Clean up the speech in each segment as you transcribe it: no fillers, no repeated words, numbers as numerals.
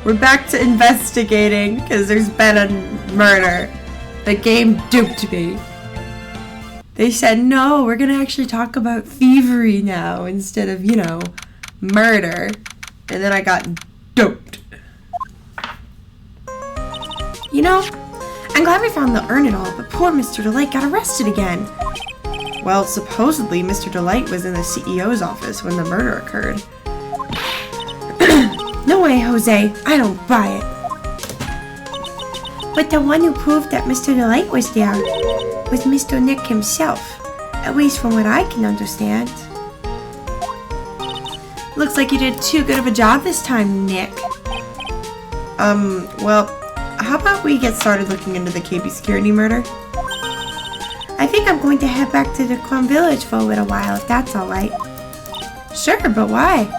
We're back to investigating because there's been a murder. The game duped me. They said, no, we're going to actually talk about thievery now instead of, you know, murder. And then I got duped. You know, I'm glad we found the urn and all, but poor Mr. Delight got arrested again. Well, supposedly Mr. Delight was in the CEO's office when the murder occurred. No way, Jose. I don't buy it. But the one who proved that Mr. Delight was there was Mr. Nick himself. At least from what I can understand. Looks like you did too good of a job this time, Nick. Well, how about we get started looking into the KB security murder? I think I'm going to head back to the Clone Village for a little while, if that's alright. Sure, but why?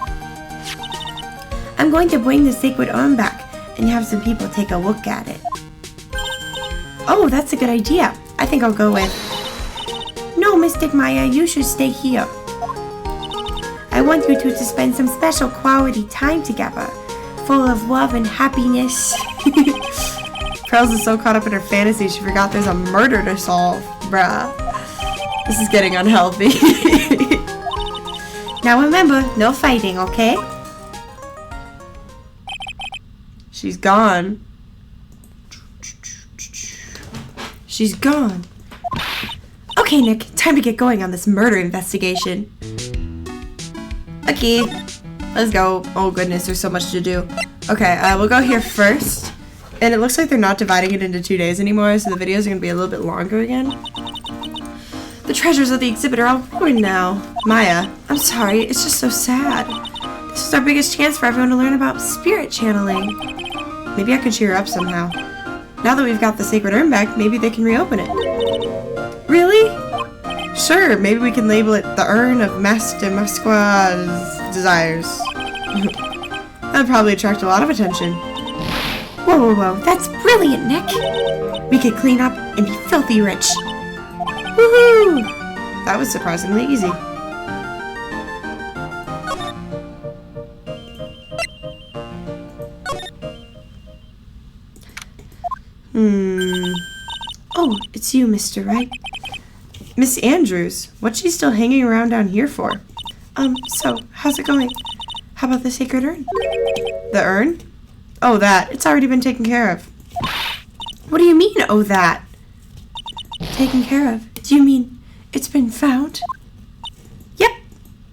I'm going to bring the sacred urn back and have some people take a look at it. Oh, that's a good idea. I think I'll go with... No, Mystic Maya, you should stay here. I want you two to spend some special quality time together, full of love and happiness. Pearls is so caught up in her fantasy, she forgot there's a murder to solve. Bruh. This is getting unhealthy. Now remember, no fighting, okay? She's gone. She's gone. Okay, Nick, time to get going on this murder investigation. Okay, let's go. Oh goodness, there's so much to do. Okay, we'll go here first. And it looks like they're not dividing it into 2 days anymore, so the videos are going to be a little bit longer again. The treasures of the exhibit are all ruined now. Maya, I'm sorry, it's just so sad. This is our biggest chance for everyone to learn about spirit channeling. Maybe I could cheer her up somehow. Now that we've got the sacred urn back, maybe they can reopen it. Really? Sure, maybe we can label it the Urn of Master Masqua's Desires. That'd probably attract a lot of attention. Whoa, whoa, whoa, that's brilliant, Nick. We could clean up and be filthy rich. Woohoo! That was surprisingly easy. Oh, it's you, Mr. Wright. Miss Andrews, what's she still hanging around down here for? So, how's it going? How about the sacred urn? The urn? Oh, that. It's already been taken care of. What do you mean, oh, that? Taken care of? Do you mean it's been found? Yep.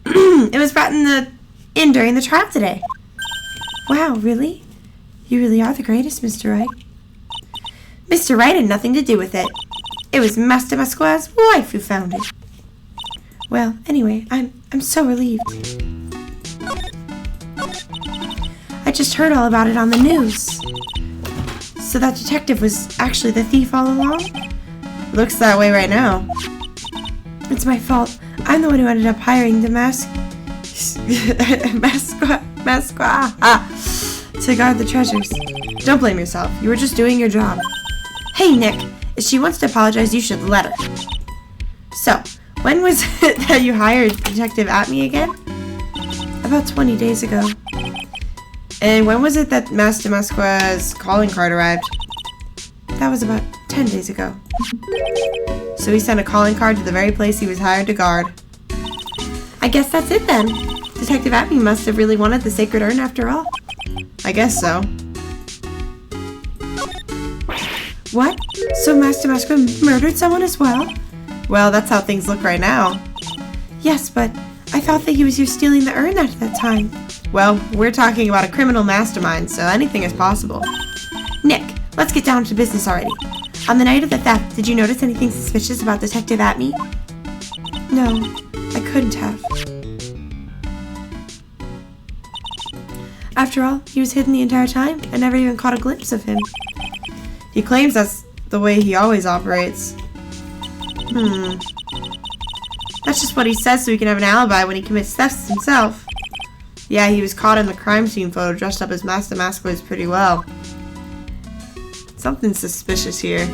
It was brought in during the trial today. Wow, really? You really are the greatest, Mr. Wright. Mr. Wright had nothing to do with it. It was Master Masqua's wife who found it. Well, anyway, I'm so relieved. I just heard all about it on the news. So that detective was actually the thief all along? Looks that way right now. It's my fault. I'm the one who ended up hiring the Masqua to guard the treasures. Don't blame yourself. You were just doing your job. Hey, Nick. If she wants to apologize, you should let her. So, when was it that you hired Detective Atme again? About 20 days ago. And when was it that Master Masqua's calling card arrived? That was about 10 days ago. So he sent a calling card to the very place he was hired to guard. I guess that's it then. Detective Atme must have really wanted the sacred urn after all. I guess so. What? So Master Masqua murdered someone as well? Well, that's how things look right now. Yes, but I thought that he was here stealing the urn at that time. Well, we're talking about a criminal mastermind, so anything is possible. Nick, let's get down to business already. On the night of the theft, did you notice anything suspicious about Detective Atme? No, I couldn't have. After all, he was hidden the entire time. I never even caught a glimpse of him. He claims that's the way he always operates. That's just what he says so he can have an alibi when he commits thefts himself. Yeah, he was caught in the crime scene photo dressed up as Master Masquerade pretty well. Something suspicious here.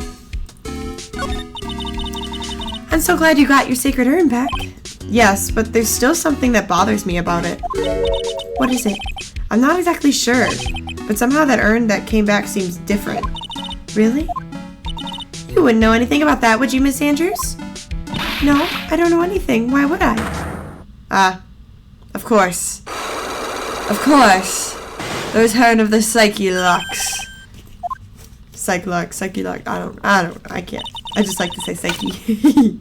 I'm so glad you got your sacred urn back. Yes, but there's still something that bothers me about it. What is it? I'm not exactly sure, but somehow that urn that came back seems different. Really? You wouldn't know anything about that, would you, Miss Andrews? No, I don't know anything. Why would I? Of course. Of course. Those Heron of the Psyche Lux. Psyche Lux. I can't. I just like to say Psyche.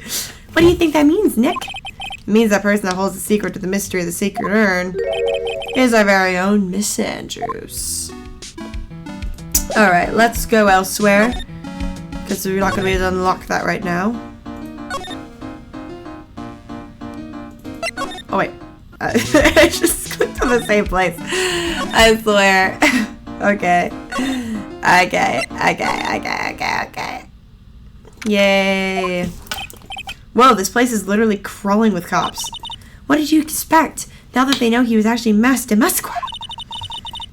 What do you think that means, Nick? It means that person that holds the secret to the mystery of the secret urn is our very own Miss Andrews. Alright, let's go elsewhere. Because we're not going to be able to unlock that right now. Oh wait. I just clicked on the same place. I swear. Okay. Okay. Yay. Whoa, this place is literally crawling with cops. What did you expect, now that they know he was actually Master Musqua?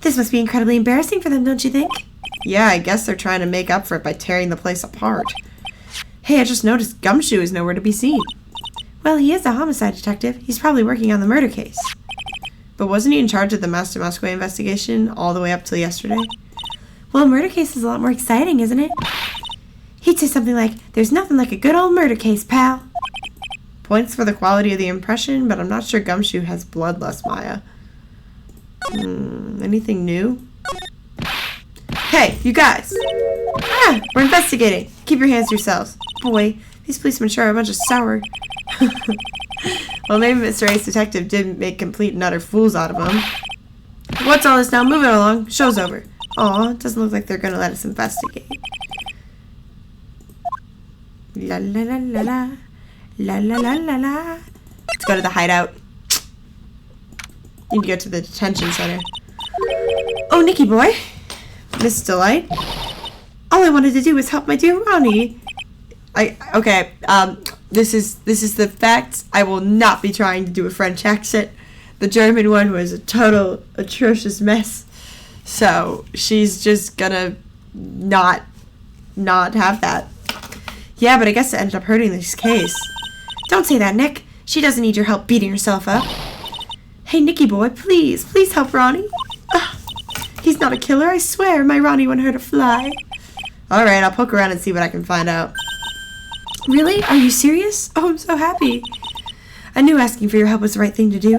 This must be incredibly embarrassing for them, don't you think? Yeah, I guess they're trying to make up for it by tearing the place apart. Hey, I just noticed Gumshoe is nowhere to be seen. Well, he is a homicide detective. He's probably working on the murder case. But wasn't he in charge of the Master Musqua investigation all the way up till yesterday? Well, a murder case is a lot more exciting, isn't it? He'd say something like, "There's nothing like a good old murder case, pal." Points for the quality of the impression, but I'm not sure Gumshoe has bloodlust, Maya. Anything new? Hey, you guys! We're investigating. Keep your hands to yourselves. Boy, these policemen sure are a bunch of sour. Well, maybe Mr. Ace Detective did make complete and utter fools out of them. What's all this now? Move it along. Show's over. Aw, it doesn't look like they're gonna let us investigate. La la la la la. La la la la la. Let's go to the hideout. Need to go to the detention center. Oh, Nicky boy. Miss Delight. All I wanted to do was help my dear Ronnie. Okay, this is the facts. I will not be trying to do a French accent. The German one was a total atrocious mess. So she's just gonna not have that. Yeah, but I guess it ended up hurting this case. Don't say that, Nick. She doesn't need your help beating herself up. Hey, Nicky boy, please help Ronnie. He's not a killer, I swear. My Ronnie wouldn't hurt a fly. Alright, I'll poke around and see what I can find out. Really? Are you serious? Oh, I'm so happy. I knew asking for your help was the right thing to do.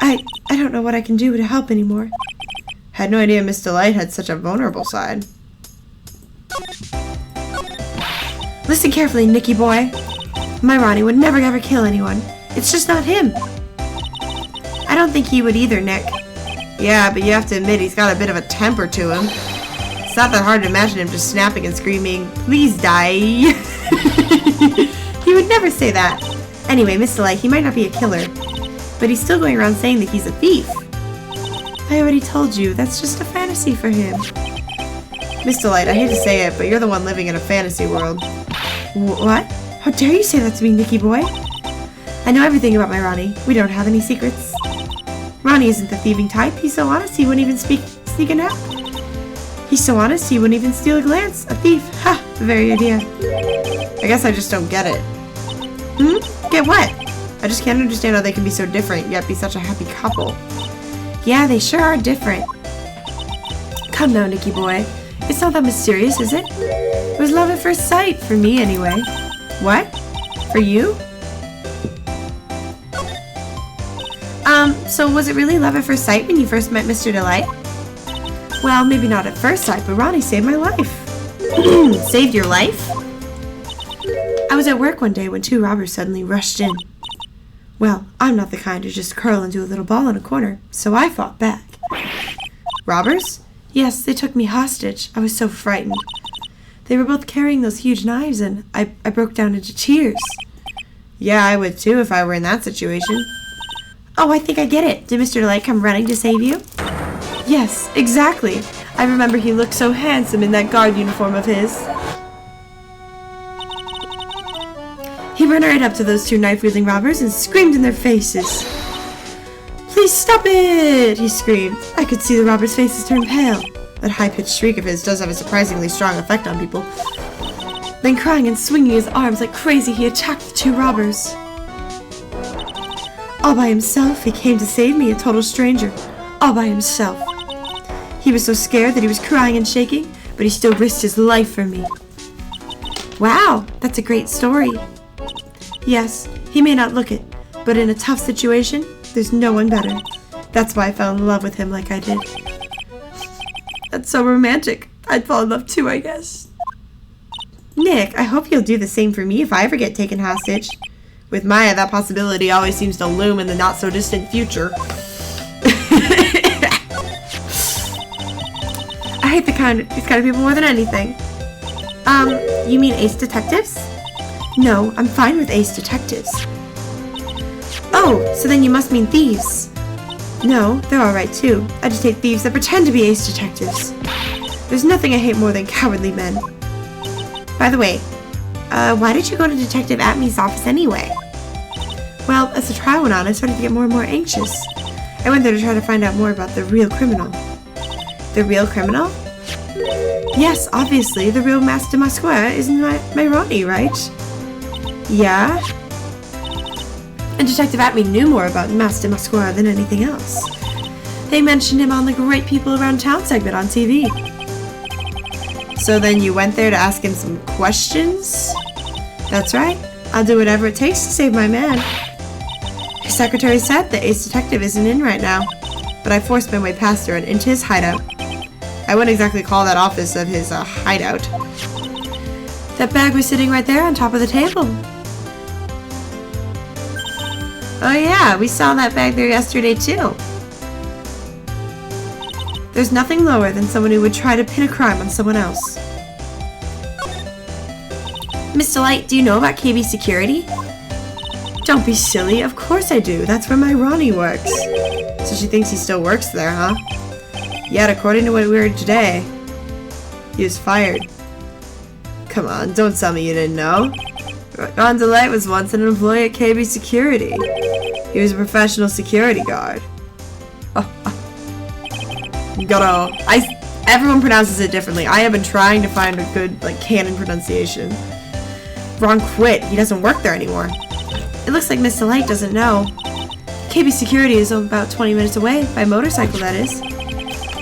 I don't know what I can do to help anymore. Had no idea Miss Delight had such a vulnerable side. Listen carefully, Nicky boy. My Ronnie would never ever kill anyone. It's just not him. I don't think he would either, Nick. Yeah, but you have to admit he's got a bit of a temper to him. It's not that hard to imagine him just snapping and screaming, "Please die." He would never say that. Anyway, Miss Delight, he might not be a killer, but he's still going around saying that he's a thief. I already told you, that's just a fantasy for him. Miss Delight, I hate to say it, but you're the one living in a fantasy world. What? How dare you say that to me, Nicky boy? I know everything about my Ronnie. We don't have any secrets. Ronnie isn't the thieving type. He's so honest he wouldn't even sneak a nap. He's so honest he wouldn't even steal a glance. A thief. Ha! The very idea. I guess I just don't get it. Get what? I just can't understand how they can be so different, yet be such a happy couple. Yeah, they sure are different. Come now, Nicky boy. It's not that mysterious, is it? It was love at first sight, for me anyway. What? For you? So was it really love at first sight when you first met Mr. Delight? Well, maybe not at first sight, but Ronnie saved my life. Saved your life? I was at work one day when two robbers suddenly rushed in. Well, I'm not the kind to just curl into a little ball in a corner, so I fought back. Robbers? Yes, they took me hostage. I was so frightened. They were both carrying those huge knives, and I broke down into tears. Yeah, I would too if I were in that situation. Oh, I think I get it. Did Mr. Delight come running to save you? Yes, exactly. I remember he looked so handsome in that guard uniform of his. He ran right up to those two knife-wielding robbers and screamed in their faces. "Please stop it!" he screamed. I could see the robbers' faces turn pale. That high-pitched shriek of his does have a surprisingly strong effect on people. Then crying and swinging his arms like crazy, he attacked the two robbers. All by himself, he came to save me, a total stranger. all by himself. He was so scared that he was crying and shaking, but he still risked his life for me. Wow, that's a great story. Yes, he may not look it, but in a tough situation, there's no one better. That's why I fell in love with him like I did. That's so romantic. I'd fall in love too, I guess. Nick, I hope you'll do the same for me if I ever get taken hostage. With Maya, that possibility always seems to loom in the not-so-distant future. I hate these kind of people more than anything. You mean ace detectives? No, I'm fine with ace detectives. Oh, so then you must mean thieves. No, they're alright too. I just hate thieves that pretend to be ace detectives. There's nothing I hate more than cowardly men. By the way, why did you go to Detective Atmey's office anyway? Well, as the trial went on, I started to get more and more anxious. I went there to try to find out more about the real criminal. The real criminal? Yes, obviously, the real Master Masquer isn't my Ronnie, right? Yeah? And Detective Atmey knew more about Master Masquer than anything else. They mentioned him on the Great People Around Town segment on TV. So then you went there to ask him some questions? That's right. I'll do whatever it takes to save my man. His secretary said the ace detective isn't in right now, but I forced my way past her and into his hideout. I wouldn't exactly call that office of his a hideout. That bag was sitting right there on top of the table. Oh yeah, we saw that bag there yesterday too. There's nothing lower than someone who would try to pin a crime on someone else. Miss Delight, do you know about KB Security? Don't be silly, of course I do. That's where my Ronnie works. So she thinks he still works there, huh? Yet, according to what we heard today, he was fired. Come on, don't tell me you didn't know. Ron Delight was once an employee at KB Security. He was a professional security guard. Everyone pronounces it differently. I have been trying to find a good, canon pronunciation. Ron quit. He doesn't work there anymore. It looks like Miss Delight doesn't know. KB Security is about 20 minutes away, by motorcycle that is.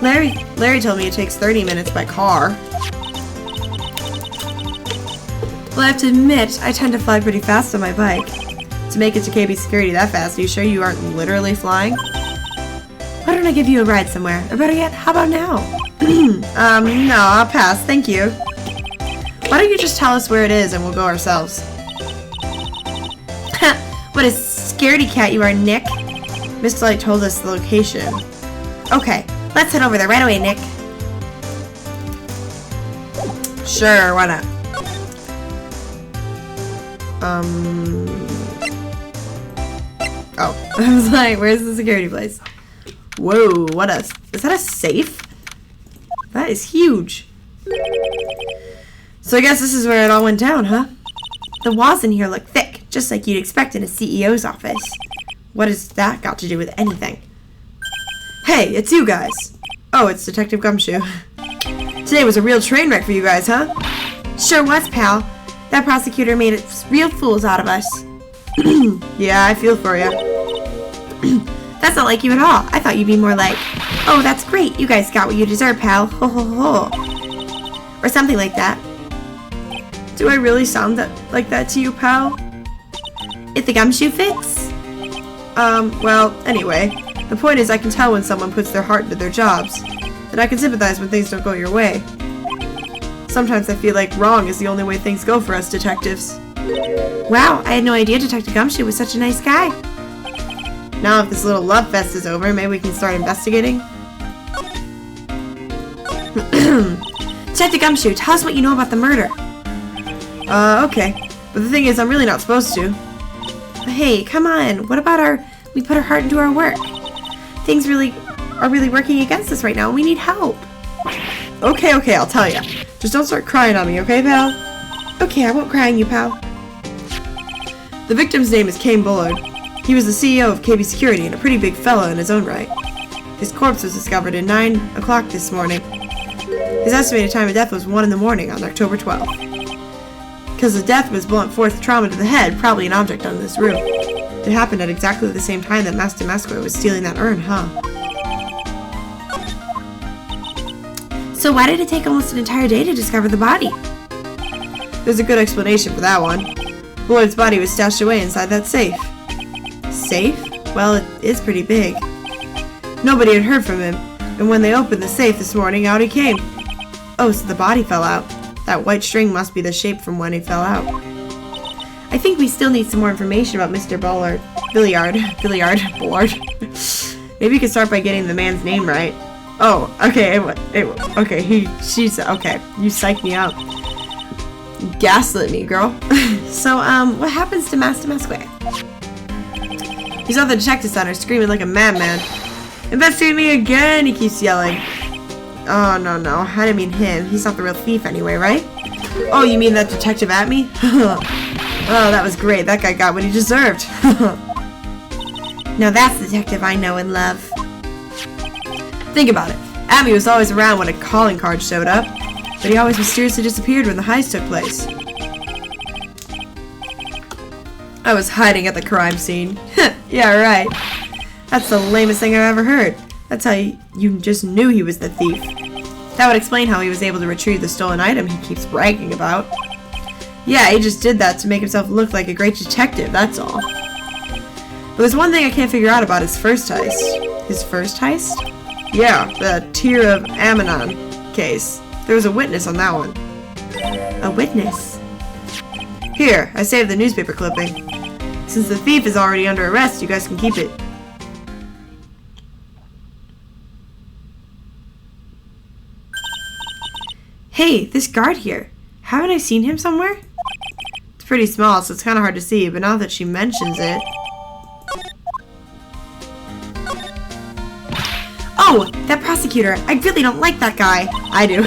Larry told me it takes 30 minutes by car. Well, I have to admit, I tend to fly pretty fast on my bike. To make it to KB Security that fast, are you sure you aren't literally flying? Why don't I give you a ride somewhere? Or better yet, how about now? No, I'll pass, thank you. Why don't you just tell us where it is and we'll go ourselves? What a scaredy cat you are, Nick. Miss Delight told us the location. Okay, let's head over there right away, Nick. Sure, why not? Oh, I was like, where's the security place? Whoa, is that a safe? That is huge. So I guess this is where it all went down, huh? The walls in here look thick, just like you'd expect in a CEO's office. What has that got to do with anything? Hey, it's you guys. Oh, it's Detective Gumshoe. Today was a real train wreck for you guys, huh? Sure was, pal. That prosecutor made it real fools out of us. Yeah, I feel for you. That's not like you at all. I thought you'd be more like, oh, that's great. You guys got what you deserve, pal. Ho, ho, ho. Or something like that. Do I really sound like that to you, pal? If the gumshoe fits? Well, anyway. The point is I can tell when someone puts their heart into their jobs. And I can sympathize when things don't go your way. Sometimes I feel like wrong is the only way things go for us detectives. Wow, I had no idea Detective Gumshoe was such a nice guy. Now if this little love fest is over, maybe we can start investigating? Detective Gumshoe, tell us what you know about the murder. Okay. But the thing is, I'm really not supposed to. Hey, come on. What about we put our heart into our work? Things are really working against us right now. We need help. Okay, I'll tell ya. Just don't start crying on me, okay, pal? Okay, I won't cry on you, pal. The victim's name is Kane Bullard. He was the CEO of KB Security and a pretty big fella in his own right. His corpse was discovered at 9 o'clock this morning. His estimated time of death was 1 in the morning on October 12th. Because the death was blunt force trauma to the head, probably an object on this roof. It happened at exactly the same time that Master Masquer was stealing that urn, huh? So why did it take almost an entire day to discover the body? There's a good explanation for that one. Lloyd's body was stashed away inside that safe. Safe? Well, it is pretty big. Nobody had heard from him, and when they opened the safe this morning, out he came. Oh, so the body fell out. That white string must be the shape from when he fell out. I think we still need some more information about Mr. Bullard. Bullard. Maybe you could start by getting the man's name right. Oh, okay, okay, she's, okay, you psyched me out. Gaslit me, girl. So, what happens to Master Musquare? He's at the detective center screaming like a madman. Investigate me again, he keeps yelling. Oh, no, I didn't mean him. He's not the real thief anyway, right? Oh, you mean that detective at me? Oh, that was great. That guy got what he deserved. Now that's the detective I know and love. Think about it. Abby was always around when a calling card showed up, but he always mysteriously disappeared when the heist took place. I was hiding at the crime scene. Yeah, right. That's the lamest thing I've ever heard. That's how you just knew he was the thief. That would explain how he was able to retrieve the stolen item he keeps bragging about. Yeah, he just did that to make himself look like a great detective, that's all. But there's one thing I can't figure out about his first heist. His first heist? Yeah, the Tear of Ammonon case. There was a witness on that one. A witness? Here, I saved the newspaper clipping. Since the thief is already under arrest, you guys can keep it. Hey, this guard here. Haven't I seen him somewhere? It's pretty small, so it's kind of hard to see, but now that she mentions it... Oh, that prosecutor. I really don't like that guy. I do.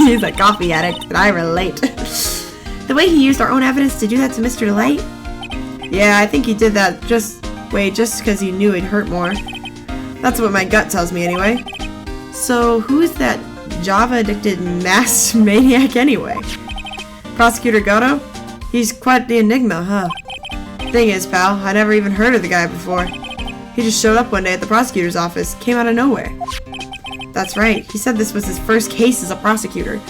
He's a coffee addict, and I relate. The way he used our own evidence to do that to Mr. Delight? Yeah, I think he did that just because he knew it'd hurt more. That's what my gut tells me anyway. So, who's that Java-addicted mass maniac anyway? Prosecutor Goto? He's quite the enigma, huh? Thing is, pal, I never even heard of the guy before. He just showed up one day at the prosecutor's office, came out of nowhere. That's right, he said this was his first case as a prosecutor.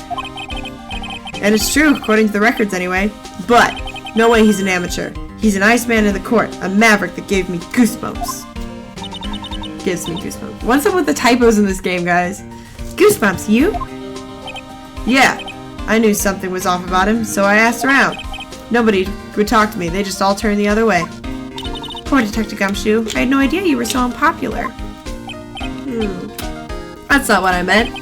And it's true, according to the records anyway. But, no way he's an amateur. He's an Iceman in the court, a maverick that gave me goosebumps. Gives me goosebumps. What's up with the typos in this game, guys? Goosebumps, you? Yeah, I knew something was off about him, so I asked around. Nobody would talk to me, they just all turned the other way. Poor Detective Gumshoe. I had no idea you were so unpopular. That's not what I meant.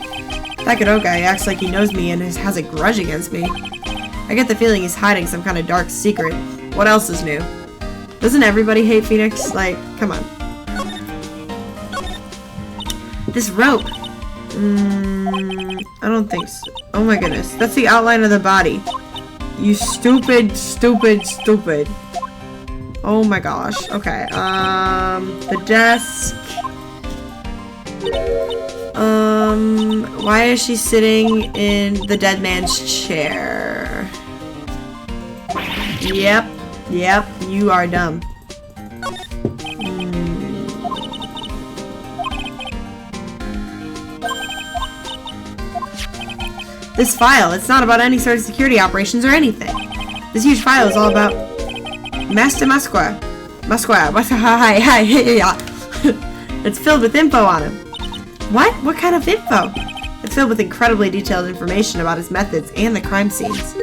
That Godot guy acts like he knows me and has a grudge against me. I get the feeling he's hiding some kind of dark secret. What else is new? Doesn't everybody hate Phoenix? Like, come on. This rope. I don't think so. Oh my goodness. That's the outline of the body. You stupid. Oh my gosh. Okay. The desk. Why is she sitting in the dead man's chair? Yep, you are dumb. This file, it's not about any sort of security operations or anything. This huge file is all about Master Musquare. It's filled with info on him. What? What kind of info? It's filled with incredibly detailed information about his methods and the crime scenes.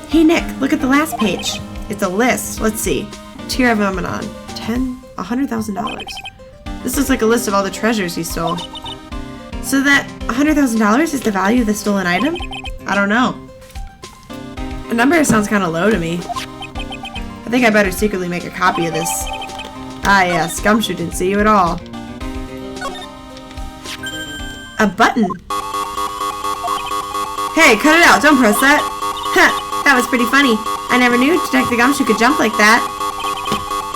Hey Nick, look at the last page. It's a list. Let's see. Tear of Ammonon. $100,000. This looks like a list of all the treasures he stole. So that $100,000 is the value of the stolen item? I don't know. The number sounds kind of low to me. I think I better secretly make a copy of this. Ah yes, Gumshoe didn't see you at all. A button. Hey, cut it out, don't press that. Huh, that was pretty funny. I never knew Detective Gumshoe could jump like that.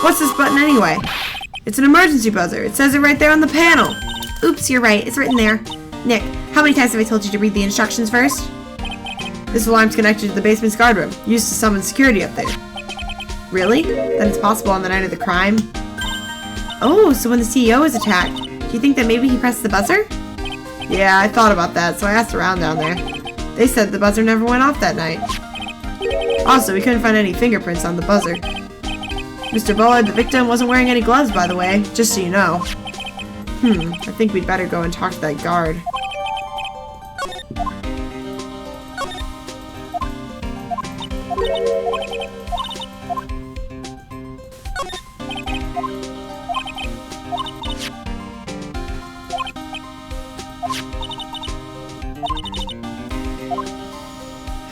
What's this button anyway? It's an emergency buzzer. It says it right there on the panel. Oops, you're right. It's written there. Nick, how many times have I told you to read the instructions first? This alarm's connected to the basement's guard room, used to summon security up there. Really? Then it's possible on the night of the crime? Oh, so when the CEO was attacked, do you think that maybe he pressed the buzzer? Yeah, I thought about that, so I asked around down there. They said the buzzer never went off that night. Also, we couldn't find any fingerprints on the buzzer. Mr. Bullard, the victim, wasn't wearing any gloves, by the way, just so you know. I think we'd better go and talk to that guard.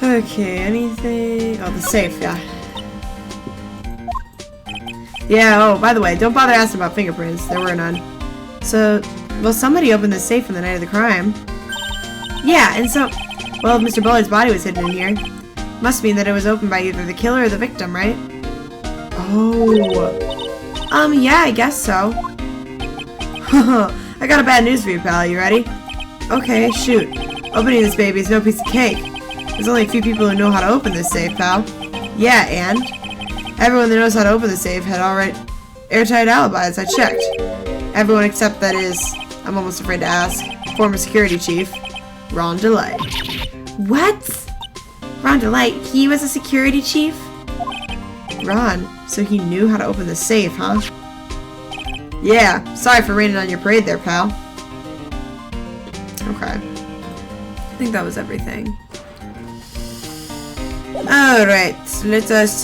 Okay, anything? Oh, the safe, yeah. Yeah, oh, by the way, don't bother asking about fingerprints. There were none. So, well, somebody opened the safe on the night of the crime. Yeah, and so, well, Mr. Bullard's body was hidden in here. Must mean that it was opened by either the killer or the victim, right? Oh. Yeah, I guess so. I got a bad news for you, pal. You ready? Okay, shoot. Opening this baby is no piece of cake. There's only a few people who know how to open this safe, pal. Yeah, and? Everyone that knows how to open the safe had alright airtight alibis, I checked. Everyone except, that is, I'm almost afraid to ask, former security chief, Ron DeLay. What? Ron DeLay, he was a security chief? Ron, so he knew how to open the safe, huh? Yeah, sorry for raining on your parade there, pal. Okay. I think that was everything. Alright, let us,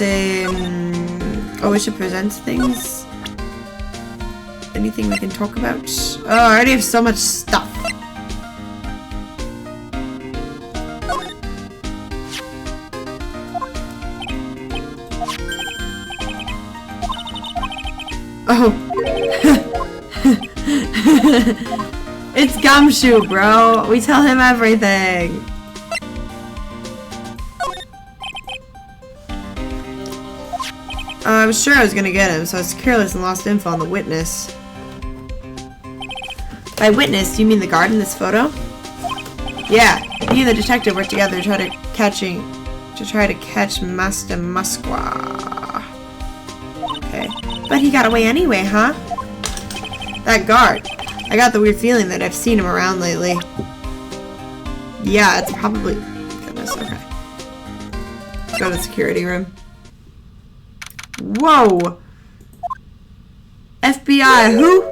we should present things. Anything we can talk about? Oh, I already have so much stuff. Oh. It's Gumshoe, bro. We tell him everything. I was sure I was gonna get him, so I was careless and lost info on the witness. By witness, do you mean the guard in this photo? Yeah, he and the detective worked together to try to catch Master Musqua. Okay. But he got away anyway, huh? That guard. I got the weird feeling that I've seen him around lately. Yeah, it's probably... Goodness, okay. Let's go to the security room. Whoa! FBI, who?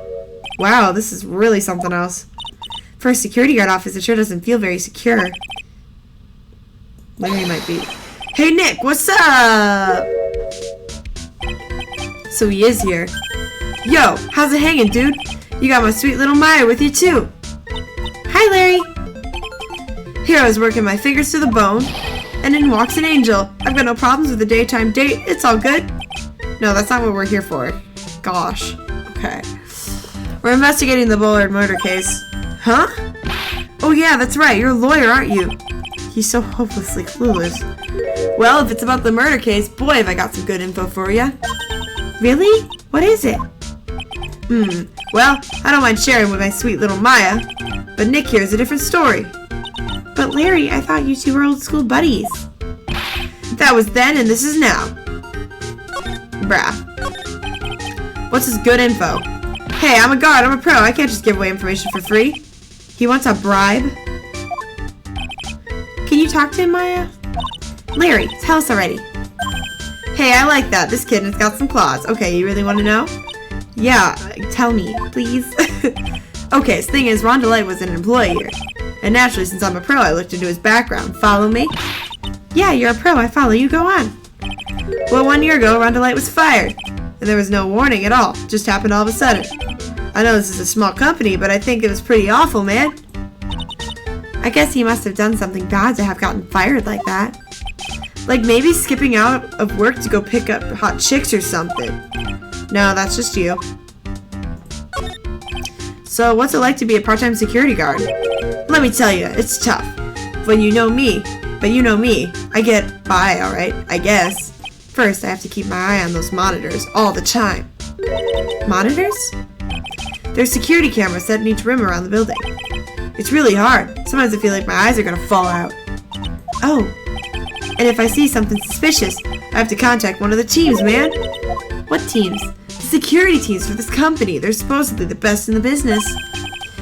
Wow, this is really something else. For a security guard office, it sure doesn't feel very secure. Larry might be. Hey, Nick, what's up? So he is here. Yo, how's it hanging, dude? You got my sweet little Maya with you, too. Hi, Larry. Here I was working my fingers to the bone, and in walks an angel. I've got no problems with a daytime date. It's all good. No, that's not what we're here for. Gosh. Okay. We're investigating the Bullard murder case. Huh? Oh yeah, that's right. You're a lawyer, aren't you? He's so hopelessly clueless. Well, if it's about the murder case, boy, have I got some good info for you. Really? What is it? Well, I don't mind sharing with my sweet little Maya, but Nick here is a different story. But Larry, I thought you two were old school buddies. That was then and this is now. Brah. What's his good info? Hey, I'm a guard, I'm a pro, I can't just give away information for free. He wants a bribe? Can you talk to him, Maya? Larry, tell us already. Hey, I like that. This kid has got some claws. Okay, you really want to know? Yeah, tell me, please. Okay, so the thing is, Ron DeLay was an employee here. And naturally, since I'm a pro, I looked into his background. Follow me? Yeah, you're a pro. I follow you. Go on. Well, 1 year ago, Ron DeLay was fired. And there was no warning at all. Just happened all of a sudden. I know this is a small company, but I think it was pretty awful, man. I guess he must have done something bad to have gotten fired like that. Like maybe skipping out of work to go pick up hot chicks or something. No, that's just you. So, what's it like to be a part-time security guard? Let me tell you, it's tough. But you know me, I get by, alright, I guess. First, I have to keep my eye on those monitors all the time. Monitors? There's security cameras set in each room around the building. It's really hard. Sometimes I feel like my eyes are gonna fall out. Oh. And if I see something suspicious, I have to contact one of the teams, man. What teams? The security teams for this company. They're supposedly the best in the business.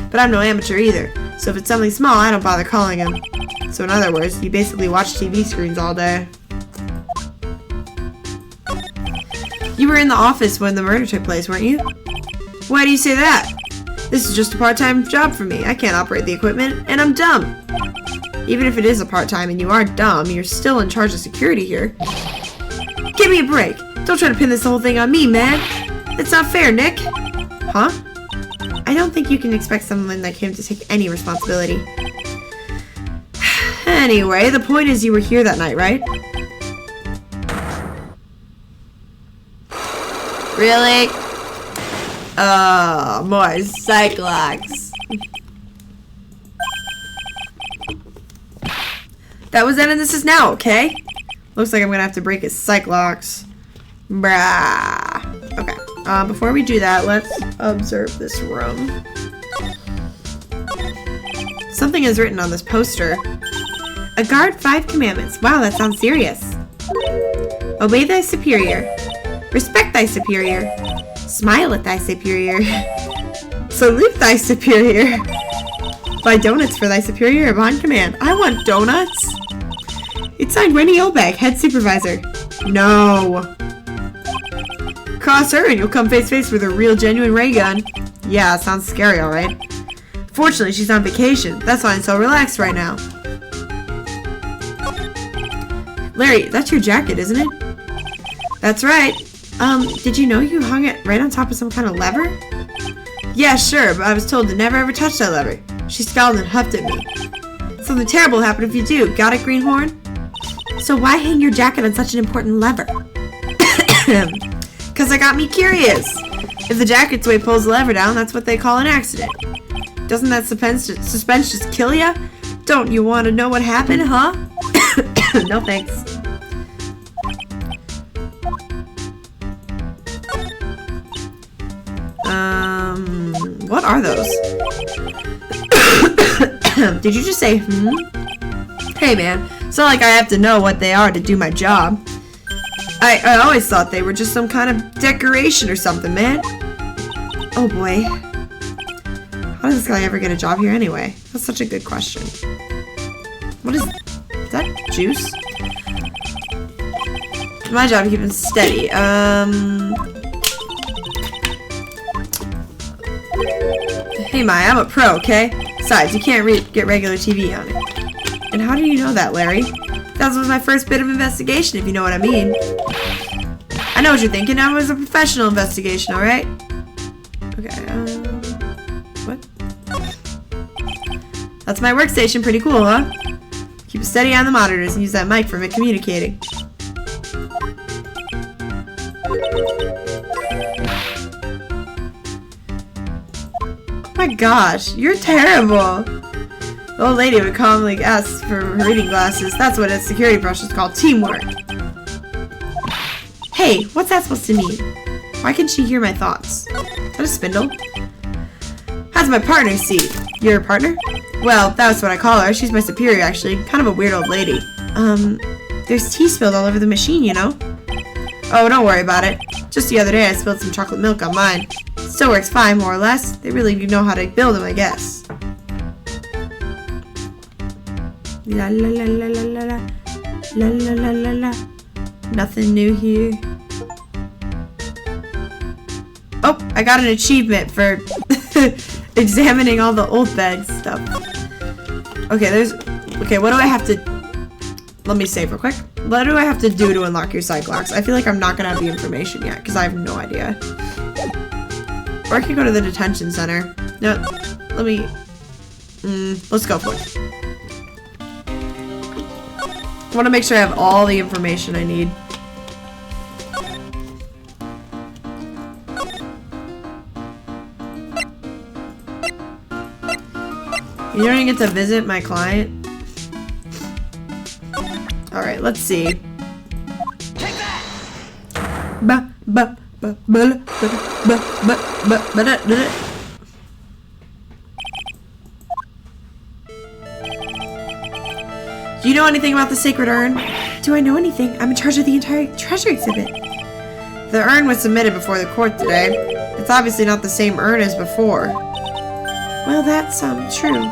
But I'm no amateur either. So if it's something small, I don't bother calling him. So in other words, you basically watch TV screens all day. You were in the office when the murder took place, weren't you? Why do you say that? This is just a part-time job for me. I can't operate the equipment, and I'm dumb. Even if it is a part-time and you are dumb, you're still in charge of security here. Give me a break. Don't try to pin this whole thing on me, man. It's not fair, Nick. Huh? I don't think you can expect someone like him to take any responsibility. Anyway, the point is you were here that night, right? Really? Oh, more Cyclops. That was then and this is now, okay? Looks like I'm gonna have to break his Cyclops. Brah. Okay. Before we do that, let's observe this room. Something is written on this poster. A guard 5 commandments. Wow, that sounds serious. Obey thy superior. Respect thy superior. Smile at thy superior. Salute thy superior. Buy donuts for thy superior upon command. I want donuts. It's signed Winnie Obag, head supervisor. No. Cross her and you'll come face to face with a real genuine ray gun. Yeah, sounds scary, alright. Fortunately, she's on vacation. That's why I'm so relaxed right now. Larry, that's your jacket, isn't it? That's right. Did you know you hung it right on top of some kind of lever? Yeah, sure, but I was told to never ever touch that lever. She scowled and huffed at me. Something terrible will happen if you do. Got it, Greenhorn? So why hang your jacket on such an important lever? Because it got me curious. If the jacket's way pulls the lever down, that's what they call an accident. Doesn't that suspense just kill ya? Don't you want to know what happened, huh? No thanks. What are those? Did you just say, Hey man, it's not like I have to know what they are to do my job. I always thought they were just some kind of decoration or something, man. Oh boy. How does this guy ever get a job here anyway? That's such a good question. What is that juice? It's my job to keep him steady. Hey Maya, I'm a pro, okay? Besides, you can't get regular TV on it. And how do you know that, Larry? That was my first bit of investigation, if you know what I mean. I know what you're thinking. That was a professional investigation, alright? Okay, what? That's my workstation. Pretty cool, huh? Keep it steady on the monitors and use that mic for communicating. Oh my gosh, you're terrible. The old lady would calmly ask for her reading glasses. That's what a security brush is called. Teamwork. Hey, what's that supposed to mean? Why can she hear my thoughts? Is that a spindle? That's my partner's seat. Your partner? Well, that's what I call her. She's my superior, actually. Kind of a weird old lady. There's tea spilled all over the machine, you know? Oh, don't worry about it. Just the other day I spilled some chocolate milk on mine. Still works fine, more or less. They really know how to build them, I guess. La la la la la la la la la la la la. Nothing new here. Oh, I got an achievement for examining all the old bag stuff. Okay, what do I have to... Let me save real quick. What do I have to do to unlock your Cyclops? I feel like I'm not gonna have the information yet, because I have no idea. Or I could go to the detention center. No, let me... let's go for it. I want to make sure I have all the information I need. You don't even get to visit my client? Alright, let's see. Take that! Do you know anything about the sacred urn? Do I know anything? I'm in charge of the entire treasure exhibit. The urn was submitted before the court today. It's obviously not the same urn as before. Well, that's true.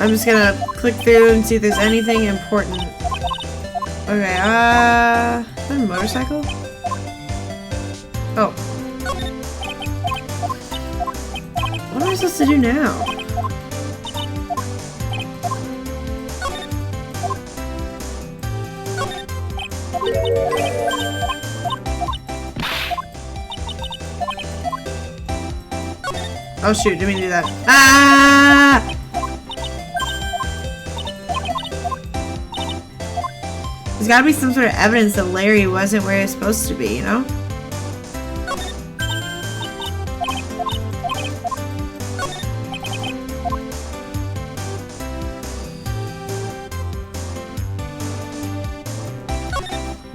I'm just gonna click through and see if there's anything important. Okay, is that a motorcycle? Oh. What am I supposed to do now? Oh shoot, didn't mean to do that. Ah! There's gotta be some sort of evidence that Larry wasn't where he was supposed to be, you know?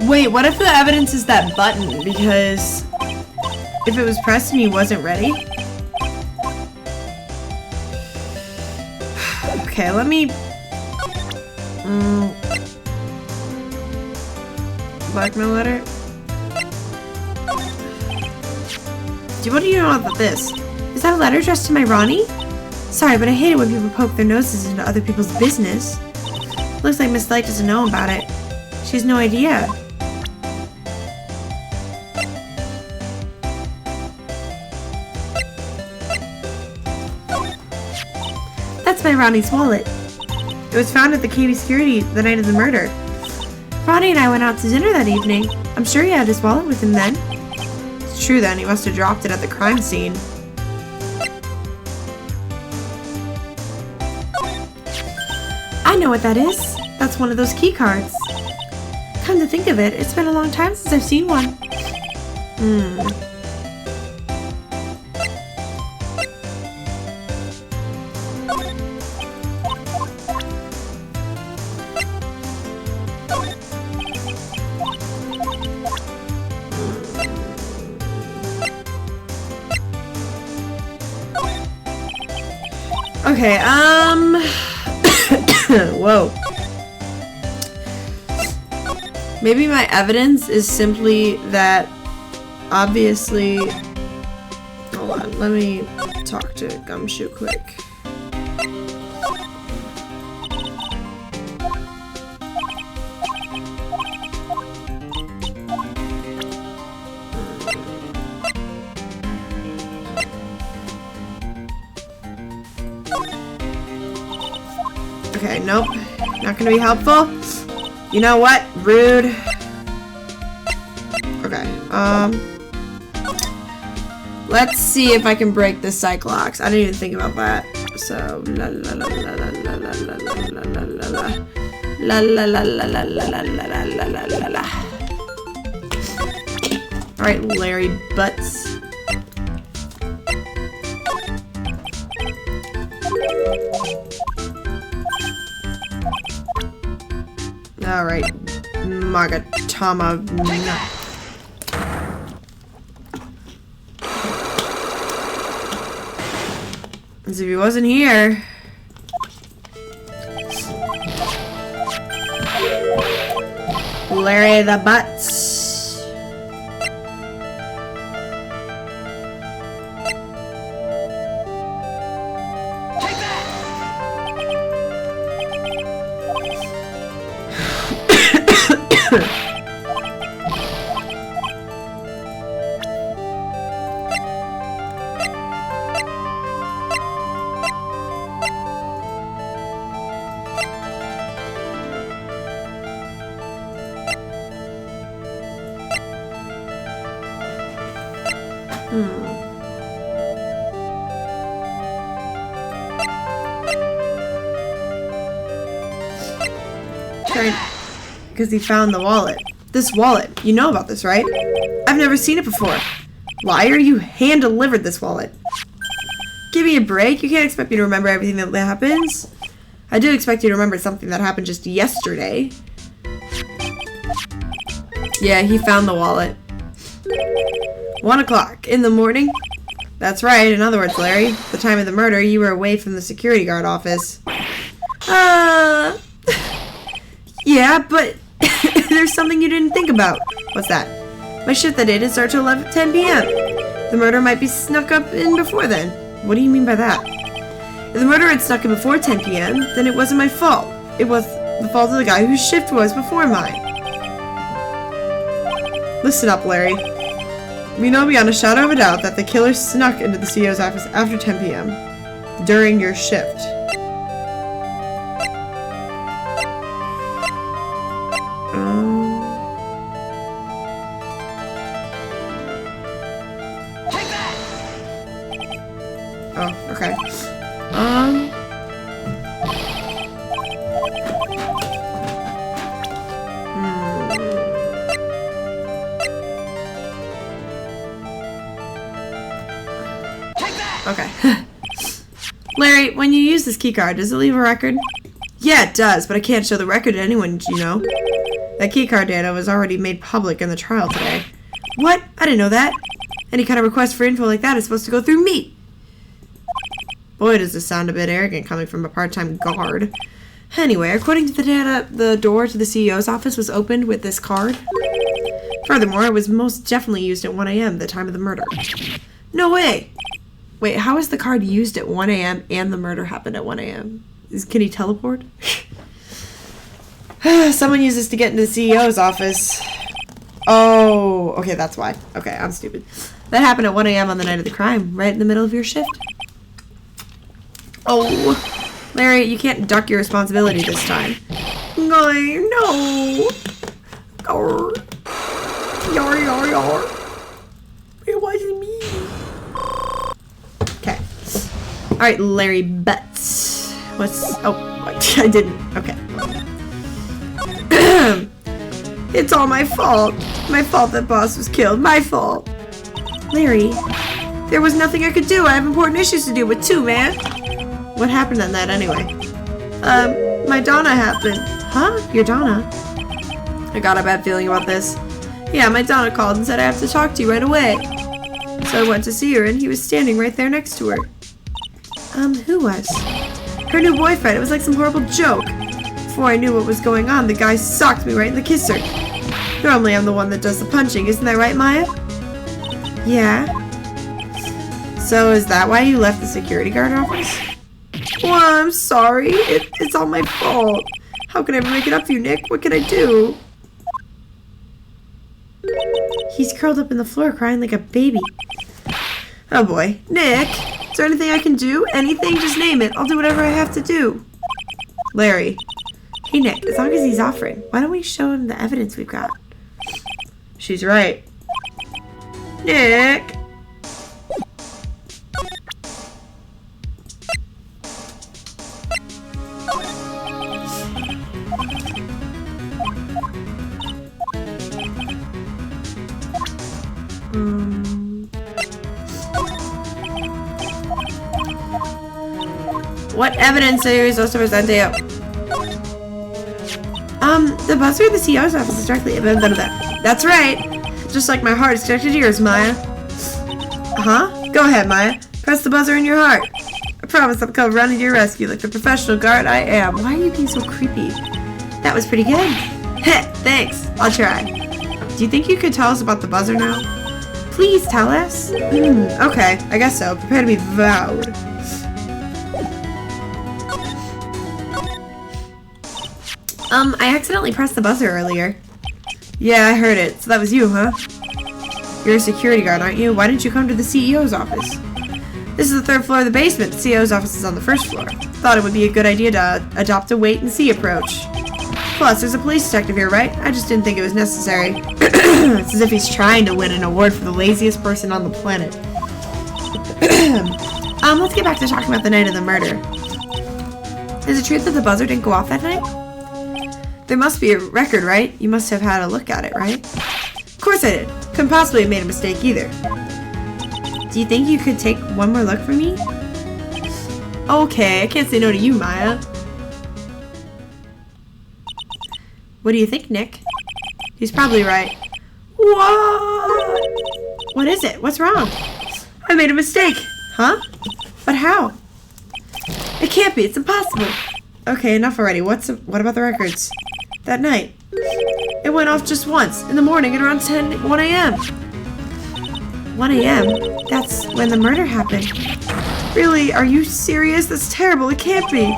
Wait, what if the evidence is that button? Because if it was pressed and he wasn't ready? Okay, let me... Blackmail letter? What do you know about this? Is that a letter addressed to my Ronnie? Sorry, but I hate it when people poke their noses into other people's business. Looks like Miss Light doesn't know about it. She has no idea. That's my Ronnie's wallet. It was found at the KB security the night of the murder. Ronnie and I went out to dinner that evening. I'm sure he had his wallet with him then. It's true then, he must have dropped it at the crime scene. I know what that is. That's one of those key cards. Come to think of it, it's been a long time since I've seen one. Okay, whoa. Maybe my evidence is simply that, obviously... Hold on, let me talk to Gumshoe quick. Okay, nope. Not gonna be helpful. You know what? Rude. Okay, let's see if I can break this Cyclox. I didn't even think about that. So, la la la la la la la la la la la la la la la la la la la. Alright, Larry Butts. Alright, Magatama. As if he wasn't here. Larry the Butts. Because he found the wallet. This wallet. You know about this, right? I've never seen it before. Liar, you hand-delivered this wallet. Give me a break. You can't expect me to remember everything that happens. I do expect you to remember something that happened just yesterday. Yeah, he found the wallet. 1 o'clock in the morning. That's right. In other words, Larry, the time of the murder, you were away from the security guard office. Yeah, but there's something you didn't think about. What's that? My shift that day didn't start till 10 p.m. The murder might be snuck up in before then. What do you mean by that? If the murderer had snuck in before 10 p.m., then it wasn't my fault. It was the fault of the guy whose shift was before mine. Listen up, Larry. We know beyond a shadow of a doubt that the killer snuck into the CEO's office after 10 p.m. during your shift. Oh, okay. Okay. Larry, when you use this keycard, does it leave a record? Yeah, it does, but I can't show the record to anyone, you know. That keycard data was already made public in the trial today. What? I didn't know that. Any kind of request for info like that is supposed to go through me. Boy, does this sound a bit arrogant coming from a part-time guard. Anyway, according to the data, the door to the CEO's office was opened with this card. Furthermore, it was most definitely used at 1 a.m., the time of the murder. No way! Wait, how is the card used at 1 a.m. and the murder happened at 1 a.m.? Can he teleport? Someone used this to get into the CEO's office. Oh, okay, that's why. Okay, I'm stupid. That happened at 1 a.m. on the night of the crime, right in the middle of your shift. Oh, Larry, you can't duck your responsibility this time. No. Yar. It wasn't me. Okay. Alright, Larry Butts. Oh, I didn't. Okay. It's all my fault. My fault that boss was killed. My fault. Larry, there was nothing I could do. I have important issues to deal with too, man. What happened that night anyway? My Donna happened. Huh? Your Donna? I got a bad feeling about this. Yeah, my Donna called and said I have to talk to you right away. So I went to see her and he was standing right there next to her. Who was? Her new boyfriend. It was like some horrible joke. Before I knew what was going on, the guy socked me right in the kisser. Normally I'm the one that does the punching, isn't that right, Maya? Yeah. So is that why you left the security guard office? Well, I'm sorry. It's all my fault. How can I ever make it up to you, Nick? What can I do? He's curled up in the floor crying like a baby. Oh boy. Nick, is there anything I can do? Anything? Just name it. I'll do whatever I have to do. Larry. Hey Nick, as long as he's offering, why don't we show him the evidence we've got? She's right. Nick! What evidence are you supposed to present to you? The buzzer at the CEO's office is directly That's right. Just like my heart is connected to yours, Maya. Huh? Go ahead, Maya. Press the buzzer in your heart. I promise I'll come running to your rescue like the professional guard I am. Why are you being so creepy? That was pretty good. Heh, thanks. I'll try. Do you think you could tell us about the buzzer now? Please tell us. Okay, I guess so. Prepare to be vowed. I accidentally pressed the buzzer earlier. Yeah, I heard it. So that was you, huh? You're a security guard, aren't you? Why didn't you come to the CEO's office? This is the 3rd floor of the basement. The CEO's office is on the 1st floor. Thought it would be a good idea to adopt a wait-and-see approach. Plus, there's a police detective here, right? I just didn't think it was necessary. It's as if he's trying to win an award for the laziest person on the planet. Let's get back to talking about the night of the murder. Is it true that the buzzer didn't go off that night? There must be a record, right? You must have had a look at it, right? Of course I did. Couldn't possibly have made a mistake either. Do you think you could take one more look for me? Okay, I can't say no to you, Maya. What do you think, Nick? He's probably right. What? What is it? What's wrong? I made a mistake. Huh? But how? It can't be. It's impossible. Okay, enough already. What about the records? That night. It went off just once, in the morning at around 1 a.m. 1 a.m.? That's when the murder happened. Really? Are you serious? That's terrible. It can't be.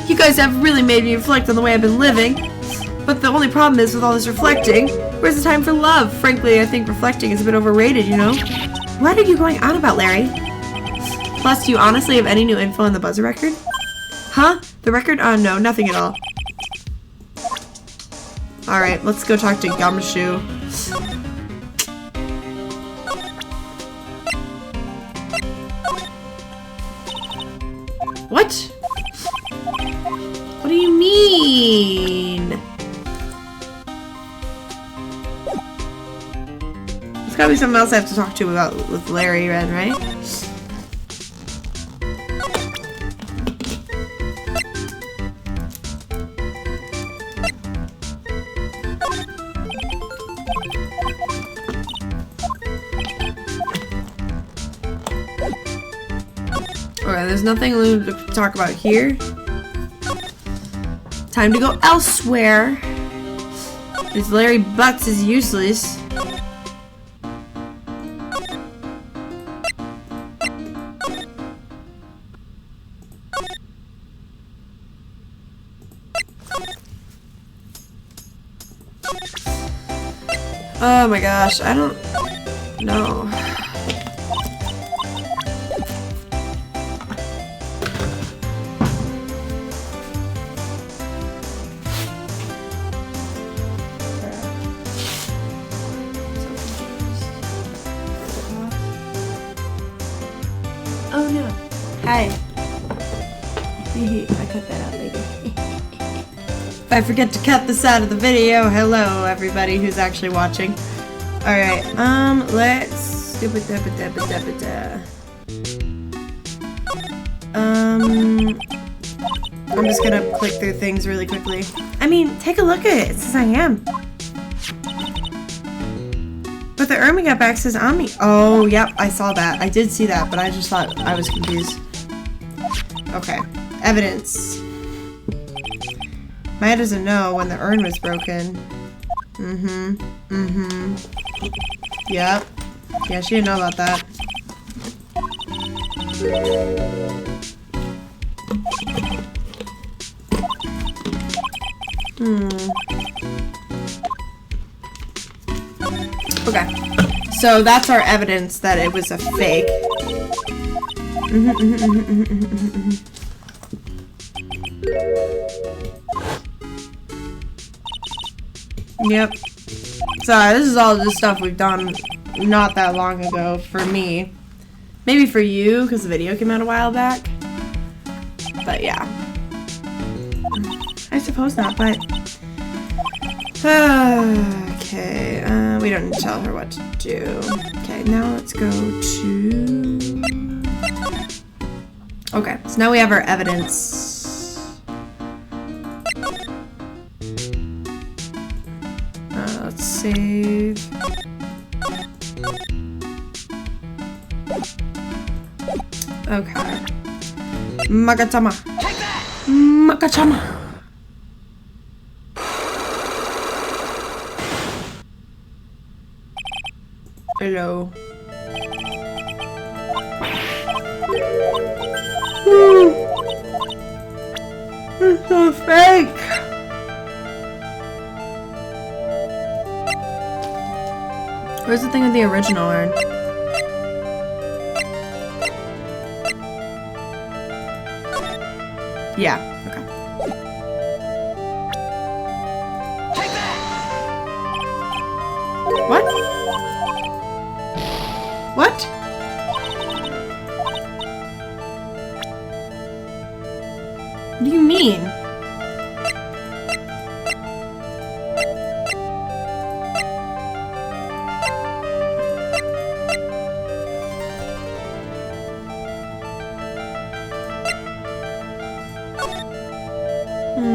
You guys have really made me reflect on the way I've been living. But the only problem is with all this reflecting, where's the time for love? Frankly, I think reflecting is a bit overrated, you know? What are you going on about, Larry? Plus, do you honestly have any new info on the buzzer record? Huh? The record? No, nothing at all. Alright, let's go talk to Gumshoe. What? What do you mean? There's gotta be something else I have to talk to about with Larry then, right? Alright, there's nothing to talk about here. Time to go elsewhere. This Larry Butts is useless. Oh my gosh, I don't know. Oh no. Hi. I cut that out later. If I forget to cut this out of the video, hello everybody who's actually watching. Alright, let's I'm just gonna click through things really quickly. I mean, take a look at it. It says I am. But the urn we got back says on me. Oh, yep, I saw that. I did see that, but I just thought I was confused. Okay. Evidence. Maya doesn't know when the urn was broken. Yep. Yeah, she didn't know about that. Okay. So that's our evidence that it was a fake. Yep. So this is all just stuff we've done not that long ago for me. Maybe for you, because the video came out a while back. But yeah. I suppose not, but... okay, we don't need to tell her what to do. Okay, now let's go to... Okay, so now we have our evidence. Let's save. Okay. Magatama. Makachama. Hello. It's so fake. Where's the thing with the original urn? Yeah, okay. What? What? What do you mean?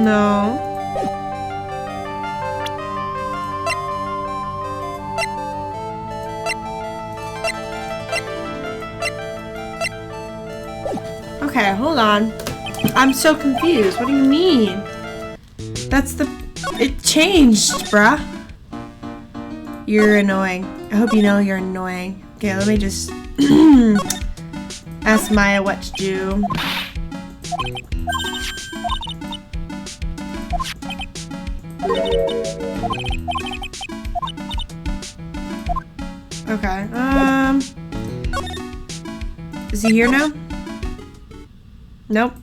No. Okay, hold on. I'm so confused. What do you mean? It changed, bruh. You're annoying. I hope you know you're annoying. Okay, let me just ask Maya what to do. Okay, is he here now? Nope.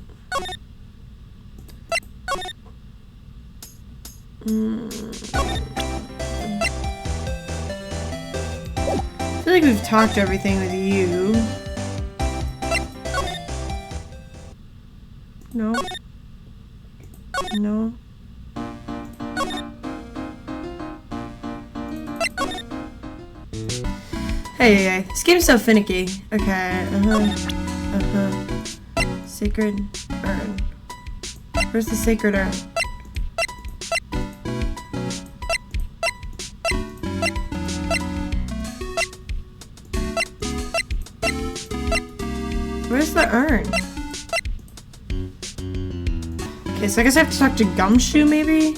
I feel like we've talked everything with you. No. No. Hey, this game's so finicky. Okay, Sacred urn. Where's the sacred urn? Where's the urn? Okay, so I guess I have to talk to Gumshoe, maybe?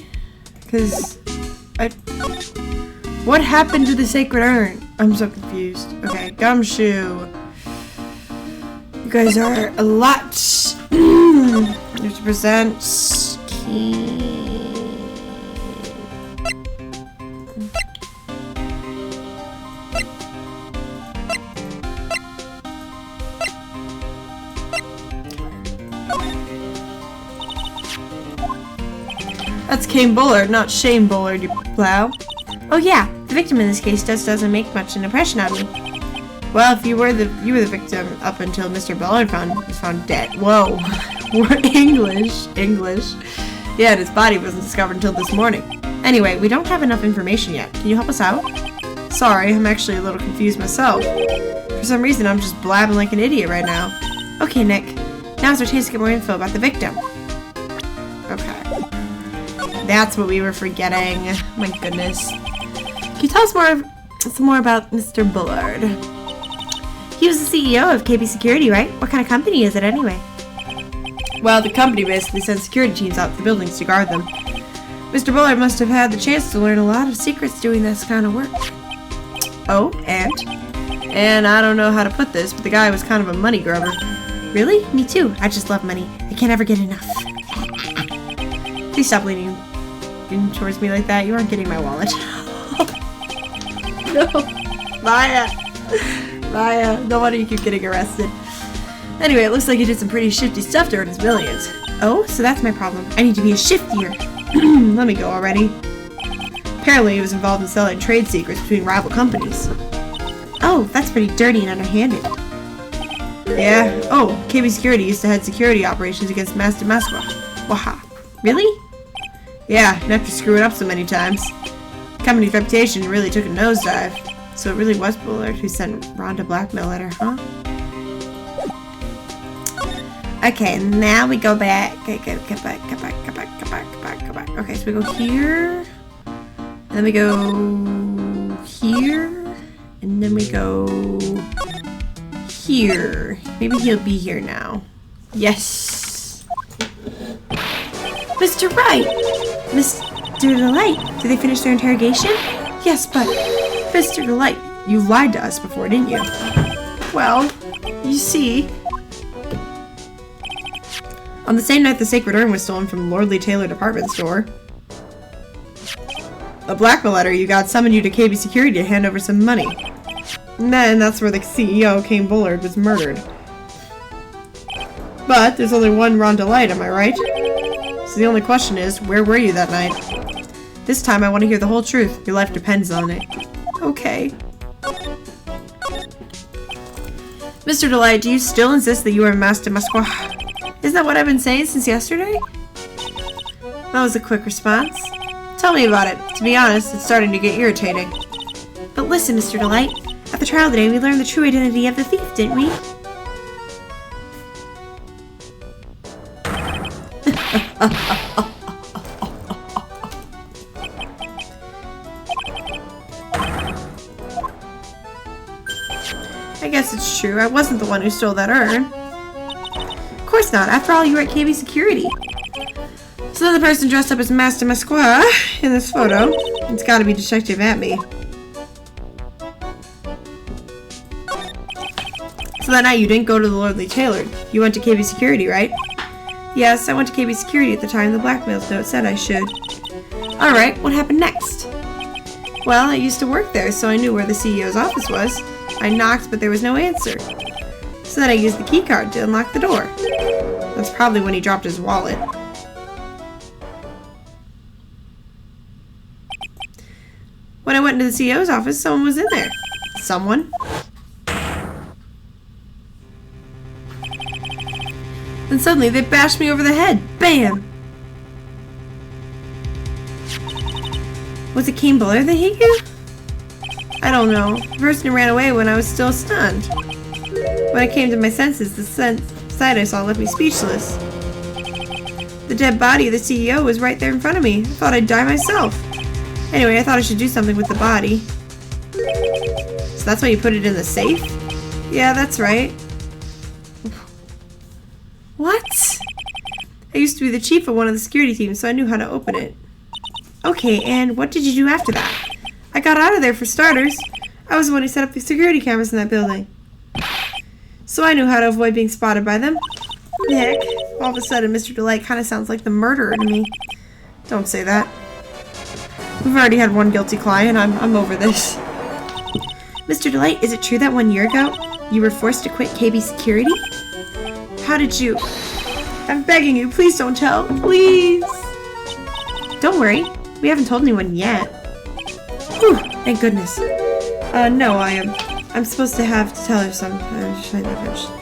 Because what happened to the sacred urn? I'm so confused. Okay, Gumshoe. You guys are a lot. You have to present key. That's Kane Bullard, not Shane Bullard, you plow. Oh yeah, the victim in this case doesn't make much an impression on me. Well, if you were the victim up until Mr. Bullard was found dead. Whoa, we're English. Yeah, and his body wasn't discovered until this morning. Anyway, we don't have enough information yet. Can you help us out? Sorry, I'm actually a little confused myself. For some reason, I'm just blabbing like an idiot right now. Okay, Nick. Now's our chance to get more info about the victim. Okay. That's what we were forgetting. My goodness. Can you tell us some more about Mr. Bullard? He was the CEO of KB Security, right? What kind of company is it anyway? Well, the company basically sends security teams out to the buildings to guard them. Mr. Bullard must have had the chance to learn a lot of secrets doing this kind of work. Oh, and I don't know how to put this, but the guy was kind of a money grubber. Really? Me too. I just love money. I can't ever get enough. Please stop leaning towards me like that. You aren't getting my wallet. No. Maya, no wonder you keep getting arrested. Anyway, it looks like he did some pretty shifty stuff to earn his millions. Oh, so that's my problem. I need to be a shiftier. Let me go already. Apparently he was involved in selling trade secrets between rival companies. Oh, that's pretty dirty and underhanded. Yeah. Oh, KB Security used to head security operations against Master Masqua. Waha. Really? Yeah, and after screwing up so many times, the company's reputation really took a nosedive. So it really was Bullard who sent Ron to blackmail at her, huh? Okay, now we go back. Get back. Okay, so we go here, and then we go here, and then we go here. Maybe he'll be here now. Yes. Mr. Wright! Mr. Delight, did they finish their interrogation? Yes, but Mr. Delight, you lied to us before, didn't you? Well, you see, on the same night the sacred urn was stolen from Lordly Taylor department store, a blackmail letter you got summoned you to KB Security to hand over some money. And then that's where the CEO, Kane Bullard, was murdered. But there's only one Ron Delight, am I right? So the only question is, where were you that night? This time I want to hear the whole truth. Your life depends on it. Okay. Mr. Delight, do you still insist that you are Master Masqua? Isn't that what I've been saying since yesterday? That was a quick response. Tell me about it. To be honest, it's starting to get irritating. But listen, Mr. Delight. At the trial today, we learned the true identity of the thief, didn't we? I guess it's true. I wasn't the one who stole that urn. Of course not. After all, you were at KB Security. So the person dressed up as Master Masqua in this photo, it's gotta be Detective Atme. So that night you didn't go to the Lordly Tailor. You went to KB Security, right? Yes, I went to KB Security at the time the blackmail note said I should. Alright, what happened next? Well, I used to work there, so I knew where the CEO's office was. I knocked, but there was no answer. So then I used the keycard to unlock the door. That's probably when he dropped his wallet. When I went into the CEO's office, someone was in there. Someone? Then suddenly they bashed me over the head. Bam! Was it Kane Buller that hit you? I don't know. The person ran away when I was still stunned. When I came to my senses, the sight I saw left me speechless. The dead body of the CEO was right there in front of me. I thought I'd die myself. Anyway, I thought I should do something with the body. So that's why you put it in the safe? Yeah, that's right. What? I used to be the chief of one of the security teams, so I knew how to open it. Okay, and what did you do after that? I got out of there for starters. I was the one who set up the security cameras in that building. So I knew how to avoid being spotted by them. Heck, all of a sudden Mr. Delight kind of sounds like the murderer to me. Don't say that. We've already had one guilty client. I'm over this. Mr. Delight, is it true that 1 year ago you were forced to quit KB Security? How did you? I'm begging you, please don't tell. Please. Don't worry. We haven't told anyone yet. Whew, thank goodness. No, I'm supposed to have to tell her sometime eventually.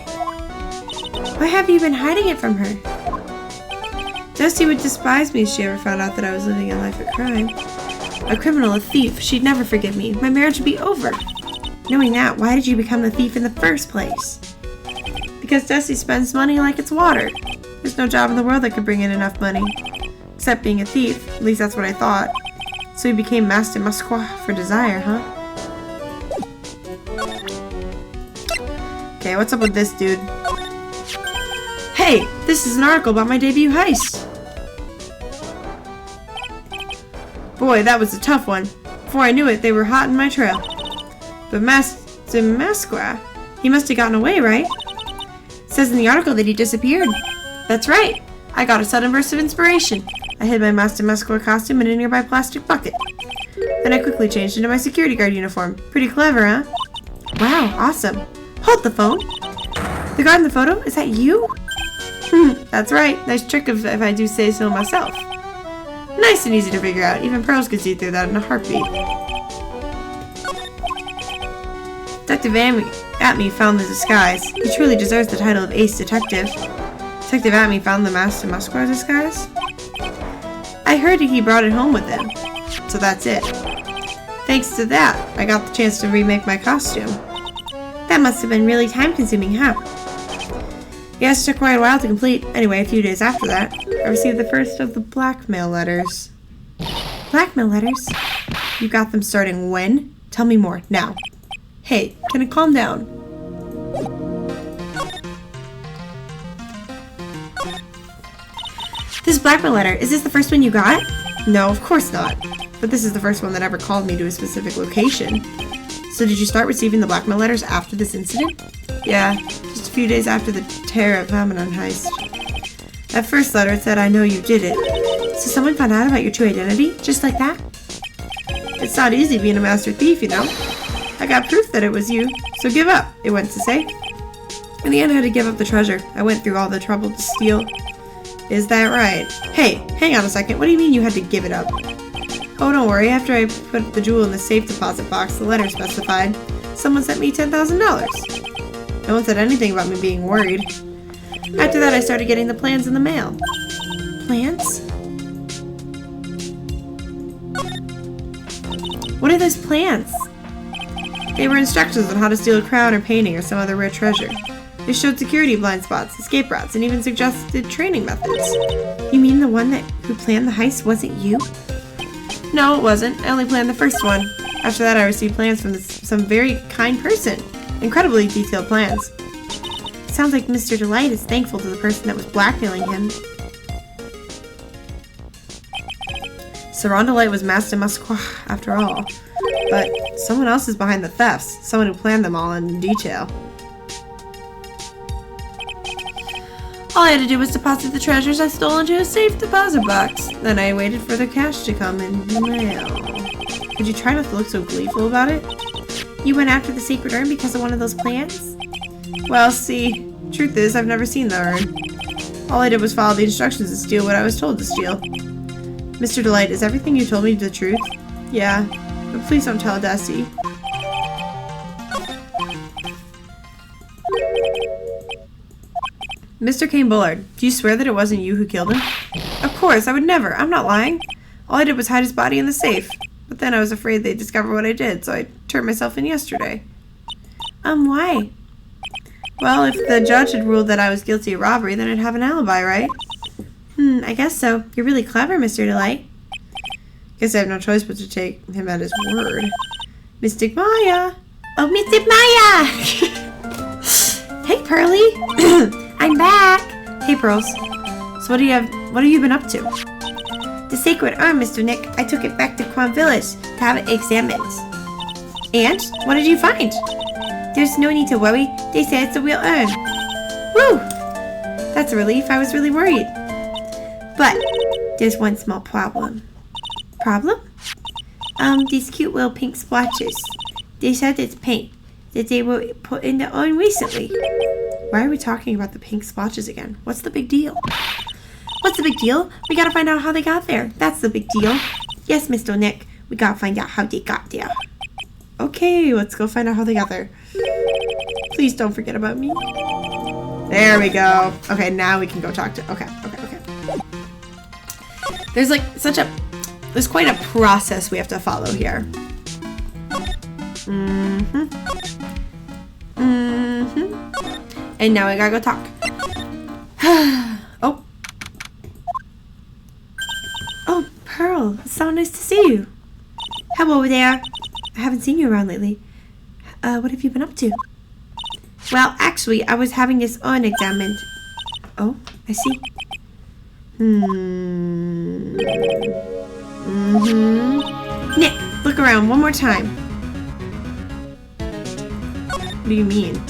Why have you been hiding it from her? Dusty would despise me if she ever found out that I was living a life of crime. A criminal, a thief. She'd never forgive me. My marriage would be over. Knowing that, why did you become the thief in the first place? Because Dusty spends money like it's water. There's no job in the world that could bring in enough money. Except being a thief. At least that's what I thought. So he became Master Masqua for desire, huh? Okay, what's up with this dude? Hey, this is an article about my debut heist. Boy, that was a tough one. Before I knew it, they were hot in my trail. But Master Masqua, he must have gotten away, right? It says in the article that he disappeared. That's right. I got a sudden burst of inspiration. I hid my Master Masqua costume in a nearby plastic bucket. Then I quickly changed into my security guard uniform. Pretty clever, huh? Wow, awesome. Hold the phone. The guard in the photo? Is that you? That's right. Nice trick if I do say so myself. Nice and easy to figure out. Even pros could see through that in a heartbeat. Detective Atme found the disguise. He truly deserves the title of Ace Detective. Detective Atme found the Master Masqua disguise? I heard he brought it home with him. So that's it. Thanks to that, I got the chance to remake my costume. That must have been really time-consuming, huh? Yes, it took quite a while to complete. Anyway, a few days after that, I received the first of the blackmail letters. Blackmail letters? You got them starting when? Tell me more, now. Hey, can it calm down? This blackmail letter, is this the first one you got? No, of course not. But this is the first one that ever called me to a specific location. So did you start receiving the blackmail letters after this incident? Yeah, just a few days after the Terror of Hamanon heist. That first letter said, I know you did it. So someone found out about your true identity? Just like that? It's not easy being a master thief, you know. I got proof that it was you, so give up, it went to say. In the end, I had to give up the treasure. I went through all the trouble to steal. Is that right? Hey, hang on a second, what do you mean you had to give it up? Oh, don't worry, after I put the jewel in the safe deposit box, the letter specified, someone sent me $10,000. No one said anything about me being worried. After that, I started getting the plans in the mail. Plans? What are those plans? They were instructions on how to steal a crown or painting or some other rare treasure. They showed security blind spots, escape routes, and even suggested training methods. You mean the one who planned the heist wasn't you? No, it wasn't. I only planned the first one. After that, I received plans from some very kind person. Incredibly detailed plans. Sounds like Mr. Delight is thankful to the person that was blackmailing him. So Ron Delight was Master Musqua after all. But someone else is behind the thefts. Someone who planned them all in detail. All I had to do was deposit the treasures I stole into a safe deposit box. Then I waited for the cash to come in the mail. Could you try not to look so gleeful about it? You went after the secret urn because of one of those plans? Well, see, truth is, I've never seen the urn. All I did was follow the instructions and steal what I was told to steal. Mr. Delight, is everything you told me the truth? Yeah, but please don't tell Dusty. Mr. Kane Bullard, do you swear that it wasn't you who killed him? Of course, I would never. I'm not lying. All I did was hide his body in the safe. But then I was afraid they'd discover what I did, so I turned myself in yesterday. Why? Well, if the judge had ruled that I was guilty of robbery, then I'd have an alibi, right? I guess so. You're really clever, Mr. Delight. Guess I have no choice but to take him at his word. Mystic Maya! Oh, Mystic Maya! Hey, Pearly! I'm back! Hey, Pearls. So what have you been up to? The sacred urn, Mr. Nick. I took it back to Quan Village to have it examined. And? What did you find? There's no need to worry. They said it's a real urn. Woo! That's a relief. I was really worried. But there's one small problem. Problem? These cute little pink splotches. They said it's paint that they were put in the urn recently. Why are we talking about the pink splotches again? What's the big deal? What's the big deal? We gotta find out how they got there. That's the big deal. Yes, Mr. Nick. We gotta find out how they got there. Okay, let's go find out how they got there. Please don't forget about me. There we go. Okay, now we can go talk to... Okay. There's like there's quite a process we have to follow here. And now we gotta go talk. Oh. Oh, Pearl. It's so nice to see you. Hello there. I haven't seen you around lately. What have you been up to? Well, actually, I was having this urn examined. Oh, I see. Nick, look around one more time. What do you mean?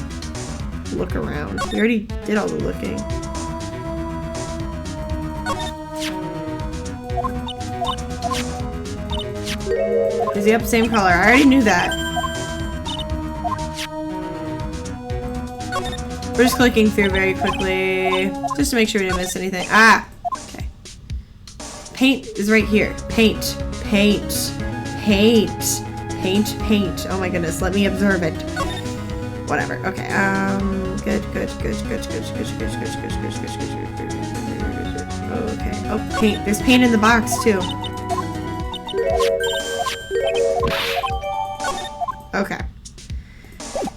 Look around. We already did all the looking. Is he up same color? I already knew that. We're just clicking through very quickly just to make sure we didn't miss anything. Ah! Okay. Paint is right here. Paint. Oh my goodness, let me observe it. Whatever. Okay. Good. Okay. Oh, paint. There's paint in the box too. Okay.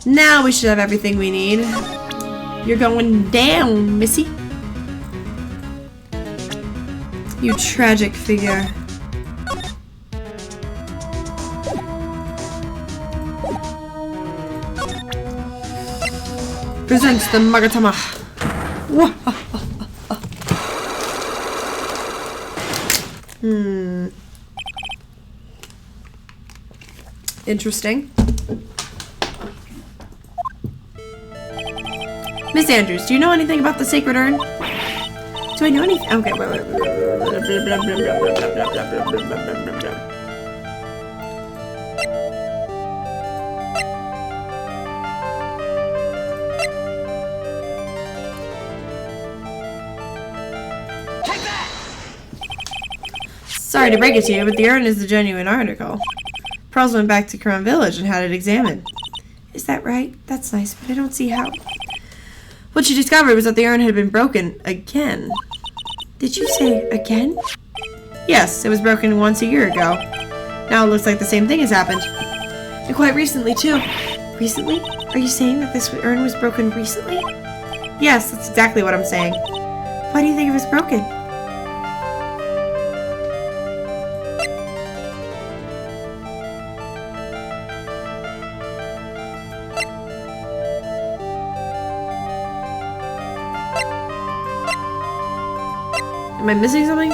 Now we should have everything we need. You're going down, Missy. You tragic figure. Presents the Magatama. Interesting. Miss Andrews, do you know anything about the sacred urn? Do I know anything? Okay, wait. Sorry to break it to you, but the urn is the genuine article. Pearls went back to Crown Village and had it examined. Is that right? That's nice, but I don't see how. What she discovered was that the urn had been broken again. Did you say again? Yes, it was broken once a year ago. Now it looks like the same thing has happened. And quite recently, too. Recently? Are you saying that this urn was broken recently? Yes, that's exactly what I'm saying. Why do you think it was broken? Am I missing something?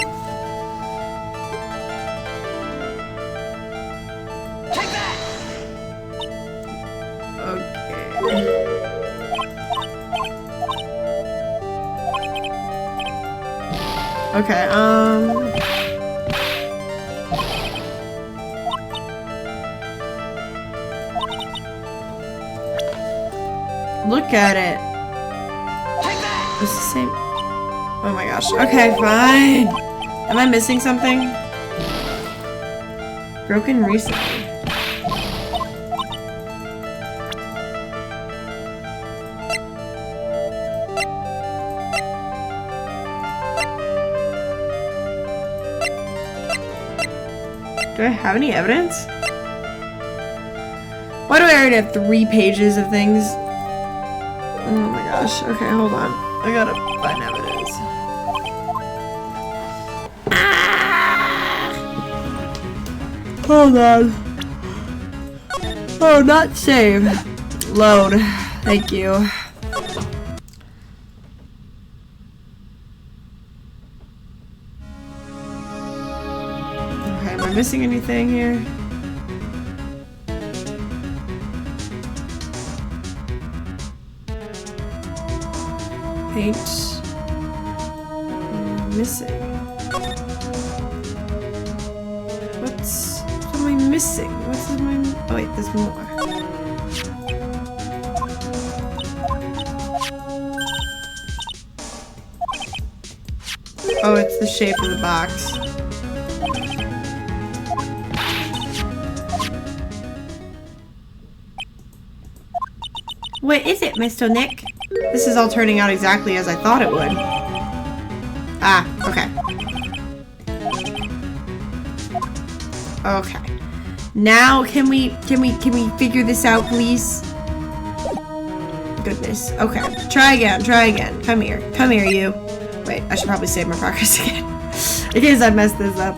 Okay, look at it. It's the same. Oh my gosh. Okay, fine. Am I missing something? Broken recently. Do I have any evidence? Why do I already have 3 pages of things? Oh my gosh. Okay, hold on. I gotta find evidence. Ah! Hold on. Oh, not save. Load. Thank you. Okay, am I missing anything here? Paint. Missing. What am I missing? What's in my... Oh wait, there's more. Oh, it's the shape of the box. What is it, Mr. Nick? This is all turning out exactly as I thought it would. Ah, okay. Okay. Now can we figure this out, please? Goodness. Okay. Try again. Come here, you. Wait, I should probably save my progress again. In case I mess this up.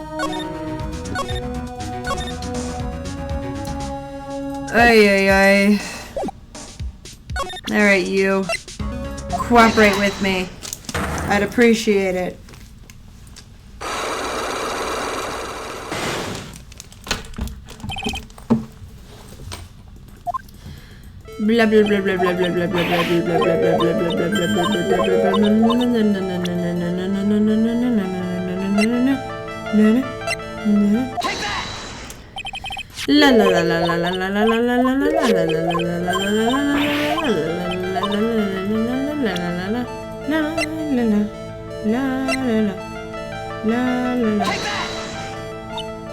Ay. Alright, you. Cooperate with me. I'd appreciate it. Blah blah blah blah blah blah blah blah blah blah blah blah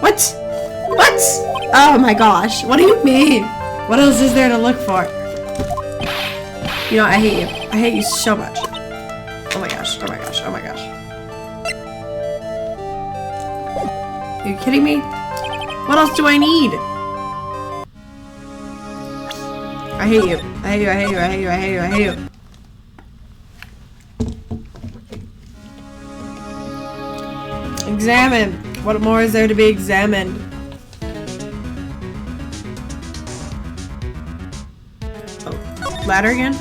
What? What? Oh my gosh. What do you mean? What else is there to look for? You know, I hate you. I hate you so much. Oh my gosh. Oh my gosh. Oh my gosh. Are you kidding me? What else do I need? I hate you. I hate you. I hate you. I hate you. I hate you. I hate you. Examine. What more is there to be examined? Oh, ladder again?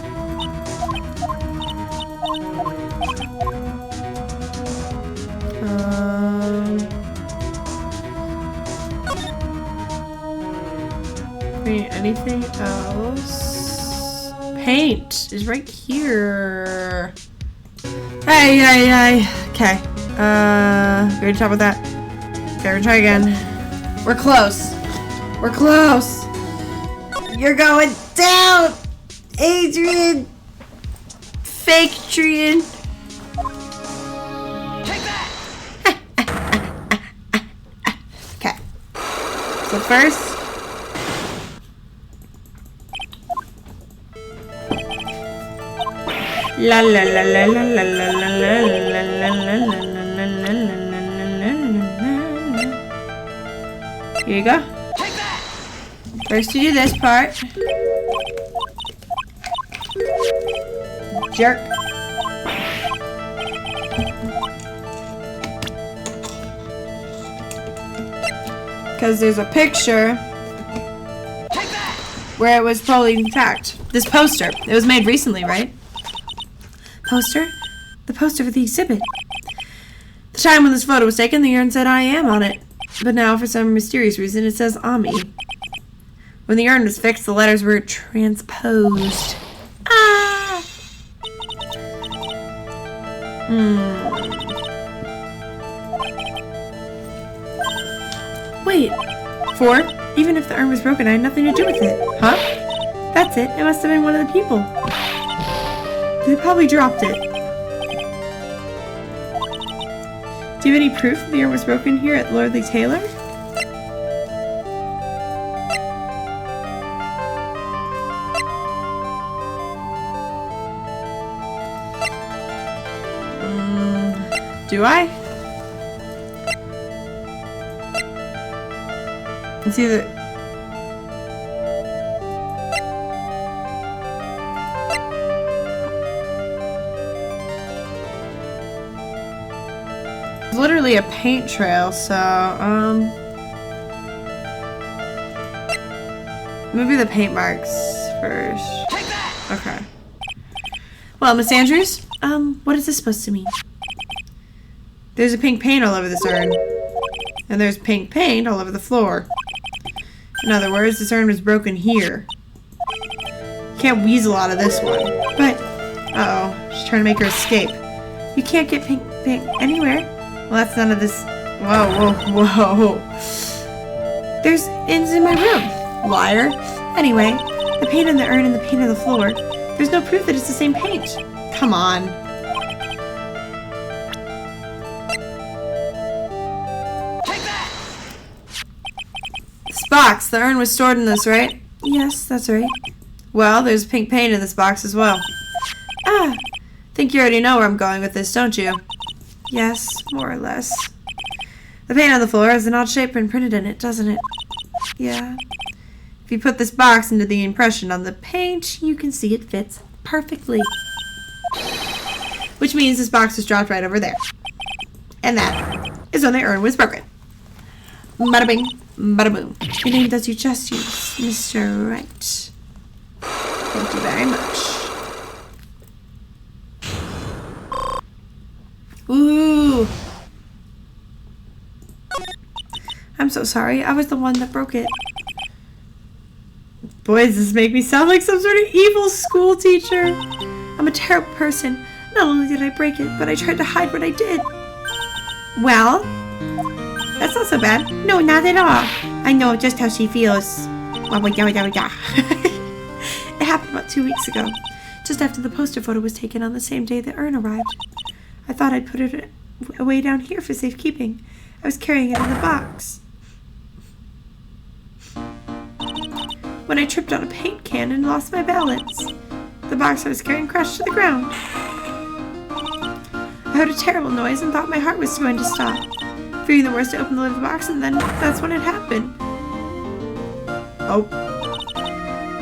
Anything else? Paint is right here. Hey. Okay. We already talked about that. Okay, we're gonna try again. We're close. We're close. You're going down, Adrian. Fake Trian. Okay. So first. La la la la la la la la la la la la. Here you go. First you do this part. Jerk. Because there's a picture where it was probably intact. This poster. It was made recently, right? Poster? The poster for the exhibit. The The time when this photo was taken, the urn said I am on it. But now, for some mysterious reason, it says Ami. When the urn was fixed, the letters were transposed. Ah! Wait. 4? Even if the urn was broken, I had nothing to do with it. Huh? That's it. It must have been one of the people. They probably dropped it. Do you have any proof that the urn was broken here at Lordly Taylor? Do I? It's either... It's literally a paint trail, so, maybe the paint marks first. Take that! Okay. Well, Miss Andrews, what is this supposed to mean? There's a pink paint all over this urn. And there's pink paint all over the floor. In other words, this urn was broken here. Can't weasel out of this one. But, uh-oh, she's trying to make her escape. You can't get pink paint anywhere. Well, that's none of this. Whoa, whoa, whoa. It's in my room. Liar. Anyway, the paint on the urn and the paint on the floor. There's no proof that it's the same paint. Come on. Take that! This box, the urn was stored in this, right? Yes, that's right. Well, there's pink paint in this box as well. Ah, think you already know where I'm going with this, don't you? Yes, more or less. The paint on the floor has an odd shape imprinted in it, doesn't it? Yeah. If you put this box into the impression on the paint, you can see it fits perfectly. Which means this box was dropped right over there. And that is when the urn was broken. Bada bing, bada boom. Your name does you justice, Mr. Right. Thank you very much. Ooh. I'm so sorry. I was the one that broke it. Boy, does this make me sound like some sort of evil school teacher. I'm a terrible person. Not only did I break it, but I tried to hide what I did. Well, that's not so bad. No, not at all. I know just how she feels. It happened about 2 weeks ago, just after the poster photo was taken on the same day the urn arrived. I thought I'd put it away down here for safekeeping. I was carrying it in the box. When I tripped on a paint can and lost my balance, the box I was carrying crashed to the ground. I heard a terrible noise and thought my heart was going to stop. Fearing the worst, I opened the lid of the box, and then that's when it happened. Oh.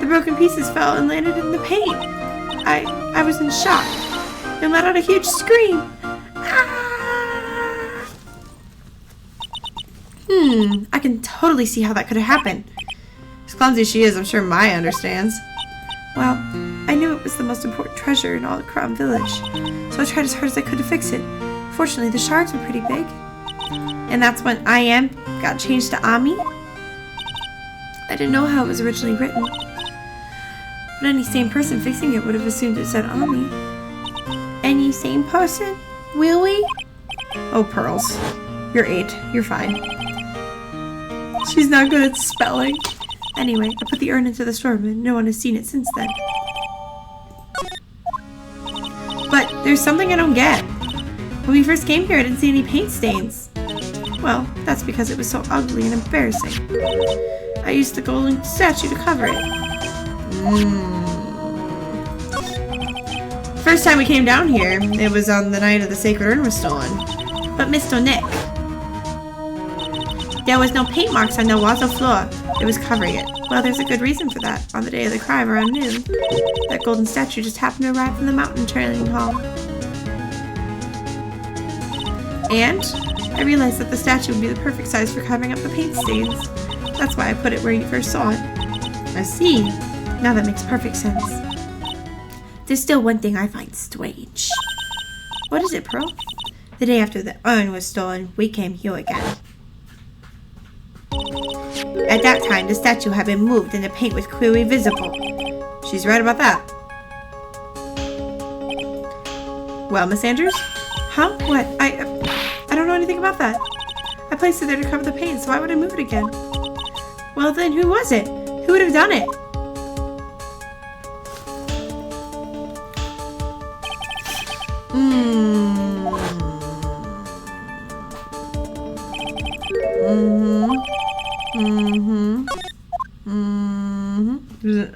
The broken pieces fell and landed in the paint. I was in shock and let out a huge scream. Ah! I can totally see how that could have happened. As clumsy as she is, I'm sure Maya understands. Well, I knew it was the most important treasure in all of Crown Village, so I tried as hard as I could to fix it. Fortunately, the shards were pretty big. And that's when I am got changed to Ami. I didn't know how it was originally written, but any sane person fixing it would have assumed it said Ami. Any sane person? Will we? Oh, Pearls. You're 8. You're fine. She's not good at spelling. Anyway, I put the urn into the storeroom and no one has seen it since then. But there's something I don't get. When we first came here, I didn't see any paint stains. Well, that's because it was so ugly and embarrassing. I used the golden statue to cover it. First time we came down here, it was on the night of the sacred urn was stolen. But Mr. Nick, there was no paint marks on the walls or floor. It was covering it. Well, there's a good reason for that. On the day of the crime around noon, that golden statue just happened to arrive from the mountain trailing hall. And I realized that the statue would be the perfect size for covering up the paint stains. That's why I put it where you first saw it. I see. Now that makes perfect sense. There's still one thing I find strange. What is it, Pearl? The day after the urn was stolen, we came here again. At that time, the statue had been moved and the paint was clearly visible. She's right about that. Well, Miss Andrews? Huh? What? I don't know anything about that. I placed it there to cover the paint, so why would I move it again? Well then, who was it? Who would have done it?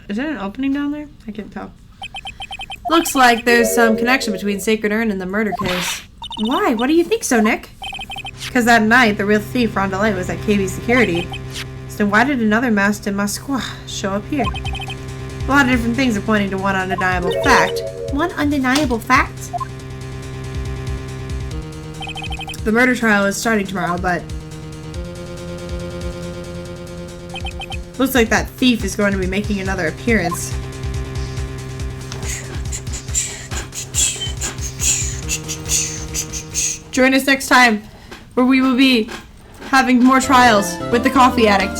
Is there an opening down there? I can't tell. Looks like there's some connection between Sacred Urn and the murder case. Why? What do you think so, Nick? Because that night, the real thief, Rondelay, was at KB Security. So why did another masked in Moscow show up here? A lot of different things are pointing to one undeniable fact. One undeniable fact? The murder trial is starting tomorrow, but looks like that thief is going to be making another appearance. Join us next time, where we will be having more trials with the coffee addict.